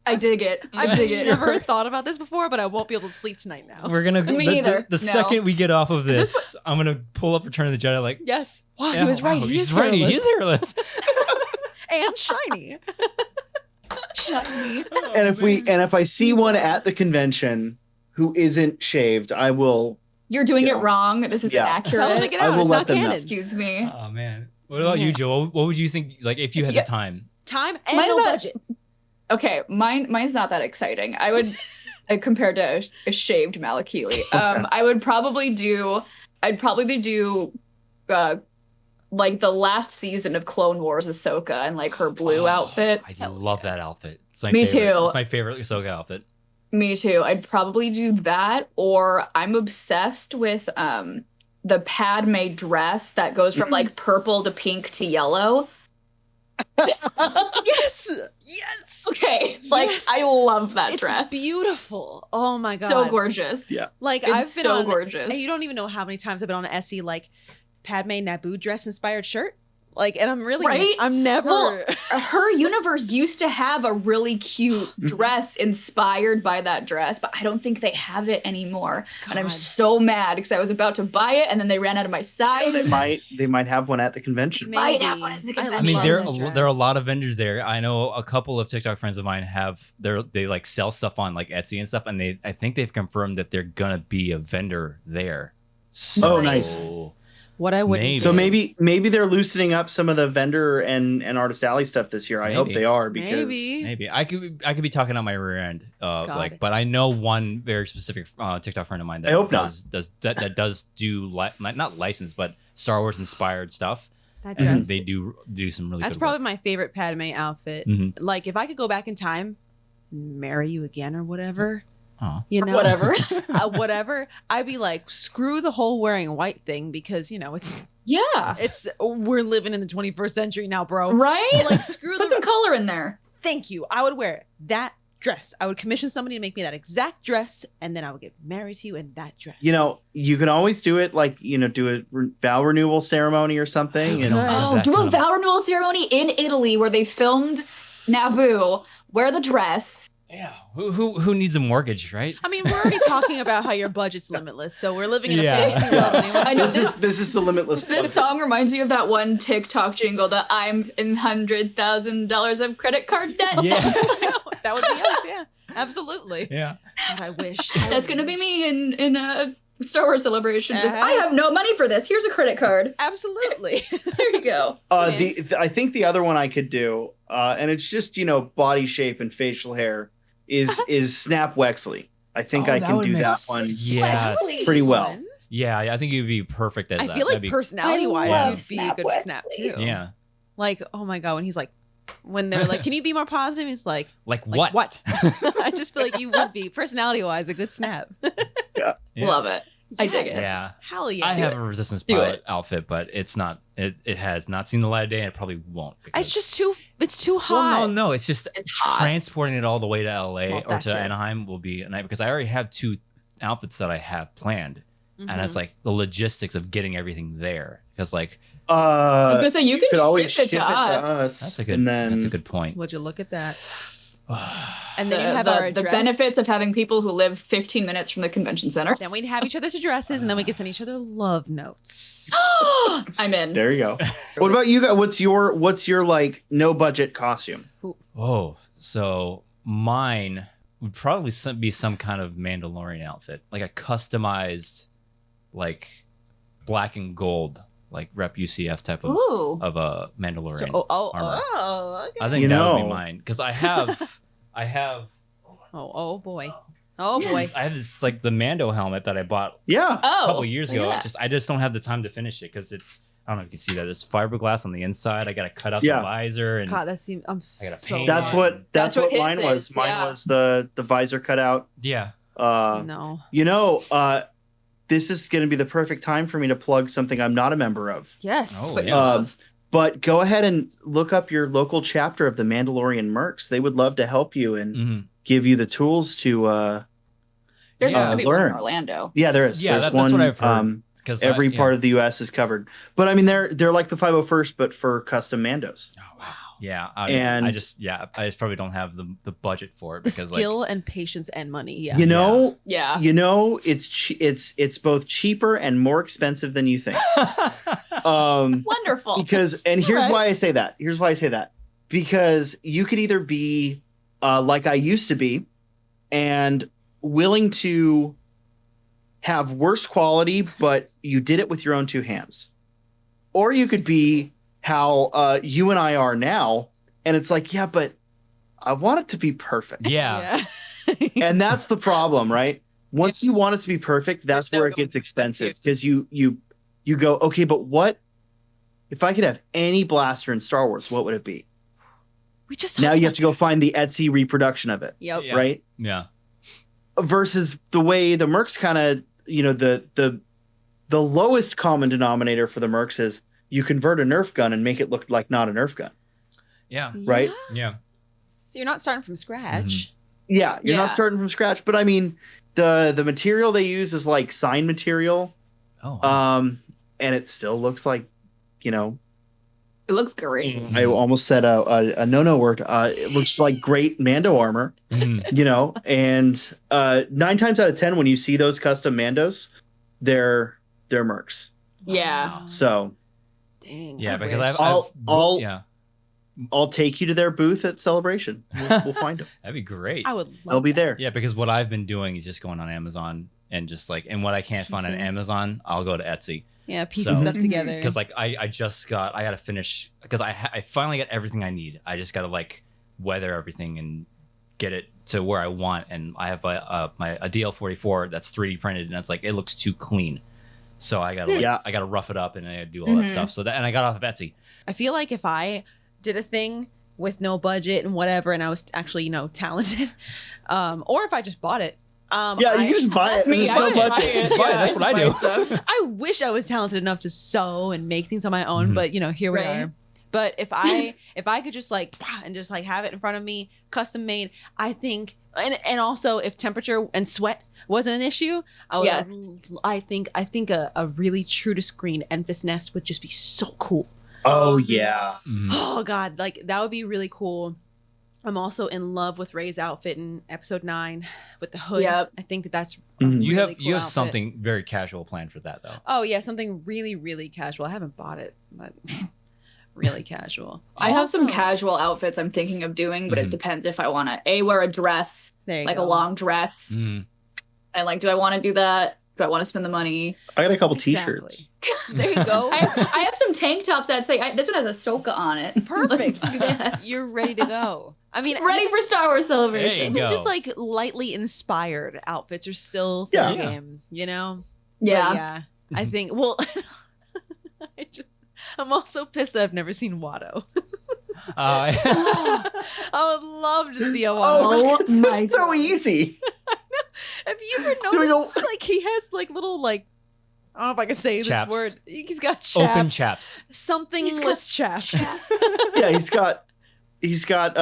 Speaker 2: I dig it.
Speaker 4: I've never thought about this before, but I won't be able to sleep tonight now.
Speaker 3: We're gonna.
Speaker 2: Me neither.
Speaker 3: The second we get off of this, I'm gonna pull up Return of the Jedi. Like,
Speaker 4: yes, wow,
Speaker 3: yeah,
Speaker 4: he was right.
Speaker 3: He's right. He is hairless
Speaker 4: and shiny.
Speaker 2: Shiny.
Speaker 1: And if I see one at the convention who isn't shaved, I will.
Speaker 2: You're doing it wrong. This is inaccurate.
Speaker 4: Tell them to get out. It's not canon.
Speaker 2: Excuse me.
Speaker 3: Oh man. What about you, Joe? What would you think? Like, if you had the time?
Speaker 4: Time and no budget.
Speaker 2: Okay, mine's not that exciting. I would, compared to a shaved Malakili, I'd probably do, like the last season of Clone Wars Ahsoka and like her blue outfit.
Speaker 3: I love that outfit.
Speaker 2: Me too.
Speaker 3: It's my favorite Ahsoka outfit.
Speaker 2: Me too. I'd probably do that, or I'm obsessed with the Padme dress that goes from like purple to pink to yellow.
Speaker 4: Yes.
Speaker 2: Okay, like
Speaker 4: Yes.
Speaker 2: I love that
Speaker 4: It's
Speaker 2: dress.
Speaker 4: beautiful. Oh my god.
Speaker 2: So gorgeous.
Speaker 1: Yeah.
Speaker 4: Like
Speaker 2: It's
Speaker 4: I've been
Speaker 2: so
Speaker 4: on
Speaker 2: gorgeous.
Speaker 4: You don't even know how many times I've been on Etsy like Padme Naboo dress inspired shirt. Like, and I'm really
Speaker 2: Right?
Speaker 4: I'm never
Speaker 2: Well, her universe used to have a really cute dress inspired by that dress, but I don't think they have it anymore. And I'm
Speaker 4: God.
Speaker 2: so mad because I was about to buy it and then they ran out of my size.
Speaker 1: They might have one at the convention.
Speaker 2: Might have one at the
Speaker 4: I
Speaker 3: I
Speaker 2: convention.
Speaker 3: mean,
Speaker 4: love
Speaker 3: there
Speaker 4: that
Speaker 3: are a
Speaker 4: dress.
Speaker 3: lot of vendors there. I know a couple of TikTok friends of mine they like sell stuff on like Etsy and stuff, and I think they've confirmed that they're gonna be a vendor there. So,
Speaker 1: Oh, nice.
Speaker 4: What I would
Speaker 3: Maybe.
Speaker 1: So maybe they're loosening up some of the vendor and Artist Alley stuff this year. I hope
Speaker 3: Maybe.
Speaker 1: they are because
Speaker 3: Maybe I could be talking on my rear end, but I know one very specific TikTok friend of mine that
Speaker 1: I hope not.
Speaker 3: does do not licensed but Star Wars inspired stuff.
Speaker 4: that
Speaker 3: And
Speaker 4: dress.
Speaker 3: they do some really
Speaker 4: That's
Speaker 3: good
Speaker 4: probably
Speaker 3: work.
Speaker 4: my favorite Padme outfit.
Speaker 3: Mhm.
Speaker 4: Like if I could go back in time, marry you again or whatever.
Speaker 3: Aw.
Speaker 4: You know,
Speaker 2: Whatever.
Speaker 4: whatever. I'd be like, screw the whole wearing white thing because
Speaker 2: Yeah.
Speaker 4: we're living in the 21st century now, bro.
Speaker 2: Right?
Speaker 4: Like screw
Speaker 2: Put some
Speaker 4: the.
Speaker 2: color in there.
Speaker 4: Thank you. I would wear that dress. I would commission somebody to make me that exact dress, and then I would get married to you in that dress.
Speaker 1: you can always do it like do a vow renewal ceremony or something.
Speaker 3: I don't have
Speaker 2: Oh,
Speaker 3: that
Speaker 2: do
Speaker 3: kind
Speaker 2: a
Speaker 3: of-
Speaker 2: vow renewal ceremony in Italy where they filmed Naboo, wear the dress.
Speaker 3: Yeah, who needs a mortgage, right?
Speaker 4: I mean, we're already talking about how your budget's limitless, so we're living in a
Speaker 3: Yeah.
Speaker 4: fantasy world. anyway.
Speaker 2: I know
Speaker 1: This is the limitless.
Speaker 2: This song reminds me of that one TikTok jingle that I'm in $100,000 of credit card debt.
Speaker 3: Yeah,
Speaker 4: That would be us, yeah. Absolutely.
Speaker 3: yeah.
Speaker 4: God, I wish.
Speaker 2: That's gonna be me in a Star Wars celebration. Just,
Speaker 4: Uh-huh.
Speaker 2: I have no money for this. Here's a credit card.
Speaker 4: Absolutely.
Speaker 2: There you go.
Speaker 1: I think the other one I could do, and it's just body shape and facial hair, is Snap Wexley. I think I can do that one.
Speaker 3: Yes.
Speaker 1: Pretty well.
Speaker 3: Yeah, I think you'd be perfect as
Speaker 4: I
Speaker 3: that.
Speaker 4: feel like
Speaker 3: That'd be-
Speaker 4: personality-wise,
Speaker 2: I love
Speaker 4: you'd be a
Speaker 2: Snap
Speaker 4: good
Speaker 2: Wexley.
Speaker 4: snap too.
Speaker 3: Yeah.
Speaker 4: Like, oh my god, when they're like, "Can you be more positive?" He's like,
Speaker 3: Like
Speaker 4: "What?
Speaker 3: what?
Speaker 4: I just feel like you would be personality-wise a good snap.
Speaker 3: Yeah.
Speaker 2: Love it. I dig it.
Speaker 3: Yeah.
Speaker 4: Hell yeah.
Speaker 3: I
Speaker 2: do
Speaker 3: have
Speaker 2: it.
Speaker 3: a resistance
Speaker 2: Do
Speaker 3: pilot
Speaker 2: it.
Speaker 3: outfit, but it's not. It has not seen the light of day, and it probably won't.
Speaker 4: It's just too. It's too hot.
Speaker 3: Well, no. It's just
Speaker 2: It's hot.
Speaker 3: transporting it all the way to LA
Speaker 4: Well,
Speaker 3: or
Speaker 4: that
Speaker 3: to
Speaker 4: too.
Speaker 3: Anaheim will be a night because I already have 2 outfits that I have planned, and it's like the logistics of getting everything there. Because like
Speaker 2: I was gonna say you
Speaker 1: could
Speaker 2: can
Speaker 1: always
Speaker 2: ship it to us.
Speaker 3: that's a good.
Speaker 1: And then
Speaker 3: That's a good point.
Speaker 4: Would you look at that? And
Speaker 2: The,
Speaker 4: then you'd have our
Speaker 2: the
Speaker 4: address.
Speaker 2: benefits of having people who live 15 minutes from the convention center.
Speaker 4: Then we'd have each other's addresses, and then we could send each other love notes.
Speaker 2: I'm in.
Speaker 1: there you go. What about you guys? What's your like no budget costume?
Speaker 3: Oh, so mine would probably be some kind of Mandalorian outfit, like a customized, like black and gold, like Rep UCF type of
Speaker 2: Ooh.
Speaker 3: a Mandalorian. armor.
Speaker 4: Okay.
Speaker 3: I think
Speaker 1: You
Speaker 3: that would
Speaker 1: know.
Speaker 3: be mine because I have
Speaker 4: Oh boy. Oh boy.
Speaker 3: I have this like the Mando helmet that I bought
Speaker 1: Yeah.
Speaker 2: Oh,
Speaker 3: a couple years ago.
Speaker 2: look at
Speaker 3: I just don't have the time to finish it because it's I don't know if you can see that there's fiberglass on the inside. I got to cut out
Speaker 1: Yeah.
Speaker 3: the visor and
Speaker 4: God, that seems. I'm
Speaker 3: I gotta
Speaker 4: so.
Speaker 3: paint
Speaker 1: That's
Speaker 3: it.
Speaker 1: what
Speaker 2: That's what his
Speaker 1: mine was.
Speaker 2: is,
Speaker 1: Mine
Speaker 2: yeah.
Speaker 1: was the visor cut out.
Speaker 3: yeah.
Speaker 4: No.
Speaker 1: This is going to be the perfect time for me to plug something I'm not a member of.
Speaker 4: Yes.
Speaker 3: Oh, yeah.
Speaker 1: But go ahead and look up your local chapter of the Mandalorian Mercs. They would love to help you and
Speaker 3: Mhm.
Speaker 1: give you the tools to.
Speaker 2: There's
Speaker 3: Yeah.
Speaker 2: not gonna be one in
Speaker 1: Learn.
Speaker 2: Orlando.
Speaker 1: Yeah, there is.
Speaker 3: Yeah,
Speaker 1: There's
Speaker 3: that's
Speaker 1: one.
Speaker 3: what I've heard. Because
Speaker 1: Every part of the U.S. is covered. But I mean, they're like the 501st, but for custom Mandos.
Speaker 3: Oh, wow. Yeah, I
Speaker 1: And-
Speaker 3: just probably don't have the budget for it
Speaker 4: The
Speaker 3: because
Speaker 4: skill and patience and money. Yeah.
Speaker 1: You know,
Speaker 2: Yeah.
Speaker 1: it's both cheaper and more expensive than you think.
Speaker 2: Wonderful.
Speaker 1: Because here's
Speaker 4: Alright.
Speaker 1: why I say that. Here's why I say that. Because you could either be like I used to be and willing to have worse quality, but you did it with your own 2 hands. Or you could be how you and I are now, and it's like, yeah, but I want it to be perfect.
Speaker 3: yeah.
Speaker 1: And that's the problem, right? Once you want it to be perfect, that's
Speaker 2: There's no
Speaker 1: where it
Speaker 2: going
Speaker 1: gets expensive because you go, okay, but what if I could have any blaster in Star Wars? What would it be?
Speaker 4: We just
Speaker 1: Now you have to go find the Etsy reproduction of it,
Speaker 4: Yep.
Speaker 3: Yeah.
Speaker 1: right?
Speaker 3: Yeah.
Speaker 1: Versus the way the Mercs kind of, the lowest common denominator for the Mercs is you convert a Nerf gun and make it look like not a Nerf gun.
Speaker 3: Yeah.
Speaker 1: Right?
Speaker 3: Yeah.
Speaker 4: So you're not starting from scratch.
Speaker 1: Yeah, you're
Speaker 2: Yeah.
Speaker 1: not starting from scratch, but I mean, the material they use is like sign material,
Speaker 3: Oh. Wow.
Speaker 1: and it still looks like, you know,
Speaker 2: It looks great.
Speaker 1: I almost said a no word. It looks like great Mando armor, you know, and 9 times out of 10 when you see those custom Mandos, they're mercs.
Speaker 2: Yeah.
Speaker 4: Wow.
Speaker 1: So
Speaker 4: Dang.
Speaker 3: Yeah,
Speaker 4: I
Speaker 3: because
Speaker 4: wish.
Speaker 1: I'll take you to their booth at Celebration. We'll find them.
Speaker 3: That'd be great.
Speaker 4: I would love
Speaker 1: They'll be
Speaker 4: that.
Speaker 1: there.
Speaker 3: Yeah, because what I've been doing is just going on Amazon and just like, and what I can't find on
Speaker 4: Piecing.
Speaker 3: Amazon, I'll go to Etsy.
Speaker 4: Yeah, piecing
Speaker 3: So-
Speaker 4: stuff together.
Speaker 3: Because like I gotta finish, because I finally got everything I need. I just gotta like weather everything and get it to where I want. And I have a DL44 that's 3D printed, and it's like it looks too clean. So I gotta I gotta rough it up and I gotta do all that stuff. So that, and I got off of Etsy.
Speaker 4: I feel like if I did a thing with no budget and whatever, and I was actually, you know, talented, or if I just bought it.
Speaker 1: Yeah, you can just buy
Speaker 2: That's
Speaker 1: it.
Speaker 2: me.
Speaker 1: There's
Speaker 2: I
Speaker 1: no
Speaker 2: just
Speaker 1: budget.
Speaker 2: buy it.
Speaker 3: Buy it. That's what I do.
Speaker 2: Stuff.
Speaker 4: I wish I was talented enough to sew and make things on my own,
Speaker 3: Mhm.
Speaker 4: but you know, here we
Speaker 2: Right.
Speaker 4: are. But if I could just like and just like have it in front of me, custom made, I think, and also if temperature and sweat wasn't an issue, I would.
Speaker 2: Yes.
Speaker 4: I think a really true to screen Enfys Nest would just be so cool.
Speaker 1: Oh yeah.
Speaker 3: Mhm.
Speaker 4: Oh god, like that would be really cool. I'm also in love with Rey's outfit in episode 9 with the hood.
Speaker 2: Yep.
Speaker 4: I think that's a
Speaker 1: Mhm.
Speaker 3: You
Speaker 4: really
Speaker 3: have
Speaker 4: cool
Speaker 3: you have
Speaker 4: outfit.
Speaker 3: something very casual planned for that though.
Speaker 4: Oh yeah, something really really casual. I haven't bought it, but really casual.
Speaker 2: I have some
Speaker 4: Also-
Speaker 2: casual outfits I'm thinking of doing, but it
Speaker 3: Mhm.
Speaker 2: depends if I want to wear a dress,
Speaker 4: There you
Speaker 2: like
Speaker 4: go.
Speaker 2: a long dress,
Speaker 3: Mm.
Speaker 2: and like, do I want to do that? Do I want to spend the money?
Speaker 1: I got a couple
Speaker 4: Exactly.
Speaker 1: T-shirts.
Speaker 4: There you go.
Speaker 2: I have some tank tops that say this one has Ahsoka on it.
Speaker 4: Perfect.
Speaker 2: Let's do that.
Speaker 4: You're ready to go. I mean,
Speaker 2: Ready for Star Wars Celebration.
Speaker 3: There you
Speaker 4: even
Speaker 3: go.
Speaker 4: just like lightly inspired outfits are still fair
Speaker 1: Yeah.
Speaker 4: game, you know?
Speaker 2: Yeah.
Speaker 4: But yeah. I think well I'm also pissed that I've never seen Watto.
Speaker 3: Uh,
Speaker 4: I would love to see a Watto.
Speaker 2: Oh
Speaker 1: it's
Speaker 2: my
Speaker 1: so
Speaker 2: God.
Speaker 1: easy.
Speaker 4: Have you ever
Speaker 1: Doing
Speaker 4: noticed like he has like little like I don't know if I can say
Speaker 3: Chaps.
Speaker 4: this word. He's got chaps.
Speaker 3: open chaps.
Speaker 4: Something-less chaps.
Speaker 1: Yeah, he's got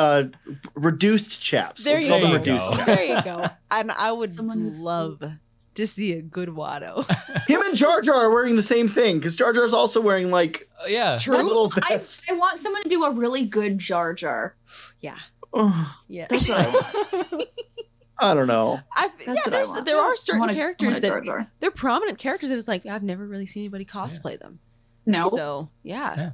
Speaker 1: reduced chaps.
Speaker 4: There
Speaker 1: Let's
Speaker 4: you
Speaker 1: call them
Speaker 3: go.
Speaker 1: reduced chaps.
Speaker 4: There you go. And I would
Speaker 2: Someone needs to-
Speaker 4: love to see a good Watto.
Speaker 1: Him and Jar Jar are wearing the same thing because Jar Jar's also wearing like
Speaker 3: Yeah.
Speaker 1: a little
Speaker 2: I
Speaker 1: vest.
Speaker 2: want someone to do a really good Jar Jar.
Speaker 4: Yeah.
Speaker 1: Ugh,
Speaker 4: Yeah.
Speaker 2: That's what I want.
Speaker 1: I don't know.
Speaker 2: That's what I want.
Speaker 4: There are
Speaker 2: I
Speaker 4: certain
Speaker 2: want a
Speaker 4: characters
Speaker 2: Jar
Speaker 4: that
Speaker 2: Jar.
Speaker 4: they're prominent characters that it's like I've never really seen anybody cosplay them.
Speaker 2: No.
Speaker 4: So yeah.
Speaker 3: Yeah.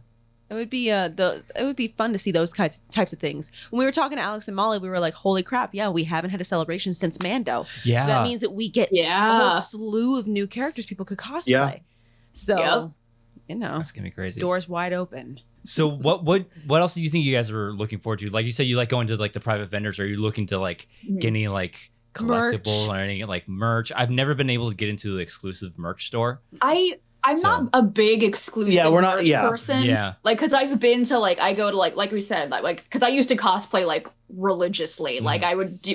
Speaker 4: It would be it would be fun to see those types of things. When we were talking to Alex and Molly, we were like, "Holy crap! Yeah, we haven't had a celebration since Mando.
Speaker 3: Yeah.
Speaker 4: So that means that we get a whole
Speaker 2: Yeah.
Speaker 4: slew of new characters people could cosplay.
Speaker 1: Yeah.
Speaker 4: So
Speaker 2: Yep.
Speaker 4: you know,
Speaker 3: That's gonna be crazy.
Speaker 4: doors wide open.
Speaker 3: So what else do you think you guys are looking forward to? Like you said, you like going to like the private vendors. Are you looking to like get any like collectible or any like merch? I've never been able to get into the exclusive merch store.
Speaker 2: I'm
Speaker 3: So-
Speaker 2: not a big exclusive
Speaker 1: Yeah, we're not-
Speaker 2: merch
Speaker 1: yeah.
Speaker 2: person.
Speaker 3: Yeah.
Speaker 2: Like, cause I've been to I go to like we said, like, cause I used to cosplay like religiously.
Speaker 3: Mhm.
Speaker 2: Like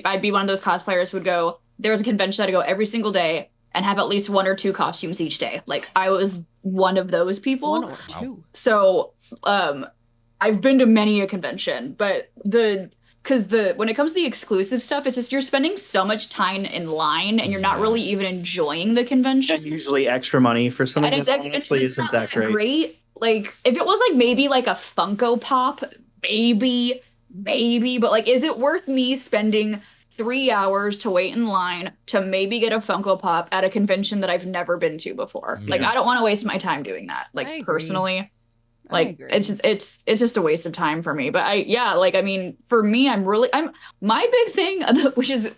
Speaker 2: I'd be one of those cosplayers who would go, there was a convention I'd go every single day and have at least 1 or 2 costumes each day. Like I was one of those people.
Speaker 4: 1 or 2.
Speaker 2: So, I've been to many a convention, but when it comes to the exclusive stuff, it's just you're spending so much time in line and you're not
Speaker 3: Yeah.
Speaker 2: really even enjoying the convention.
Speaker 1: And usually extra money for something
Speaker 2: And
Speaker 1: that honestly
Speaker 2: it's
Speaker 1: isn't
Speaker 2: not
Speaker 1: that great.
Speaker 2: Like if it was like maybe like a Funko Pop, maybe, but like, is it worth me spending 3 hours to wait in line to maybe get a Funko Pop at a convention that I've never been to before? Like
Speaker 3: Yeah.
Speaker 2: I don't want to waste my time doing that.
Speaker 4: I
Speaker 2: Like
Speaker 4: agree.
Speaker 2: personally.
Speaker 4: I
Speaker 2: Like
Speaker 4: agree.
Speaker 2: it's just a waste of time for me. But I mean, for me, I'm my big thing, which is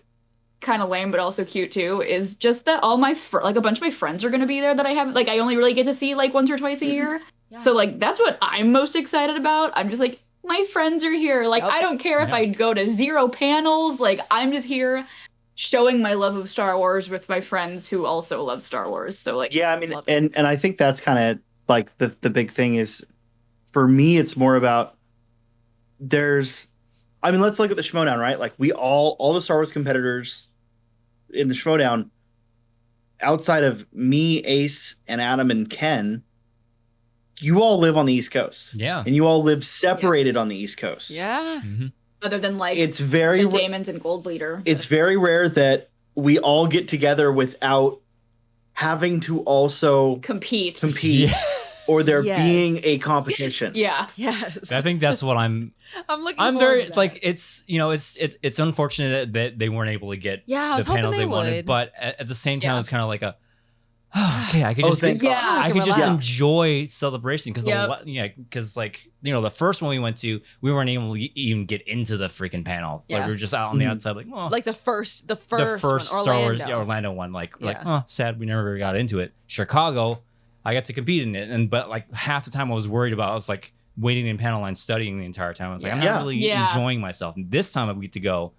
Speaker 2: kind of lame but also cute too, is just that all my like a bunch of my friends are gonna be there that I haven't, like, I only really get to see like once or twice a year.
Speaker 4: Yeah.
Speaker 2: So like that's what I'm most excited about. I'm just like, my friends are here. Like
Speaker 4: Yep.
Speaker 2: I don't care if
Speaker 3: Yeah.
Speaker 2: I go to 0 panels. Like I'm just here showing my love of Star Wars with my friends who also love Star Wars. So like
Speaker 1: Yeah, I mean,
Speaker 4: Love it.
Speaker 1: and I think that's kind of like the big thing is, for me, it's more about let's look at the Schmodown, right? Like we all the Star Wars competitors in the Schmodown, outside of me, Ace, and Adam and Ken, you all live on the East Coast.
Speaker 3: Yeah.
Speaker 1: And you all live separated on the East Coast.
Speaker 4: Yeah.
Speaker 3: Mm-hmm.
Speaker 2: Other than like
Speaker 1: It's very
Speaker 2: the Damons and Gold Leader.
Speaker 1: it's very rare that we all get together without having to also
Speaker 2: compete.
Speaker 3: Yeah.
Speaker 1: or there
Speaker 4: Yes.
Speaker 1: being a competition.
Speaker 2: Yeah.
Speaker 4: Yes.
Speaker 3: I think that's what I'm
Speaker 4: looking.
Speaker 3: I'm
Speaker 4: forward
Speaker 3: very
Speaker 4: to
Speaker 3: it's
Speaker 4: that.
Speaker 3: like it's unfortunate that they weren't able to get
Speaker 4: Yeah, I was
Speaker 3: the
Speaker 4: hoping
Speaker 3: panels
Speaker 4: they
Speaker 3: wanted,
Speaker 4: would.
Speaker 3: but at the same time
Speaker 2: Yeah.
Speaker 3: it's kind of like a okay, I could just
Speaker 1: thank
Speaker 2: Yeah.
Speaker 1: God.
Speaker 3: I could just
Speaker 4: relax.
Speaker 3: enjoy celebration because
Speaker 2: Yep.
Speaker 3: because like the first one we went to, we weren't able to even get into the freaking panel.
Speaker 2: Yeah.
Speaker 3: Like we were just out on the
Speaker 1: Mhm.
Speaker 3: outside, like oh,
Speaker 4: Like the first
Speaker 3: the first
Speaker 4: one,
Speaker 3: Star
Speaker 4: Orlando.
Speaker 3: Wars Orlando one. Like
Speaker 4: Yeah.
Speaker 3: oh, sad we never got into it. Chicago, I got to compete in it, but like half the time I was worried about. I was like waiting in panel line, studying the entire time. I was like, I'm
Speaker 1: Yeah.
Speaker 3: not really
Speaker 2: Yeah.
Speaker 3: enjoying myself. And this time we get to go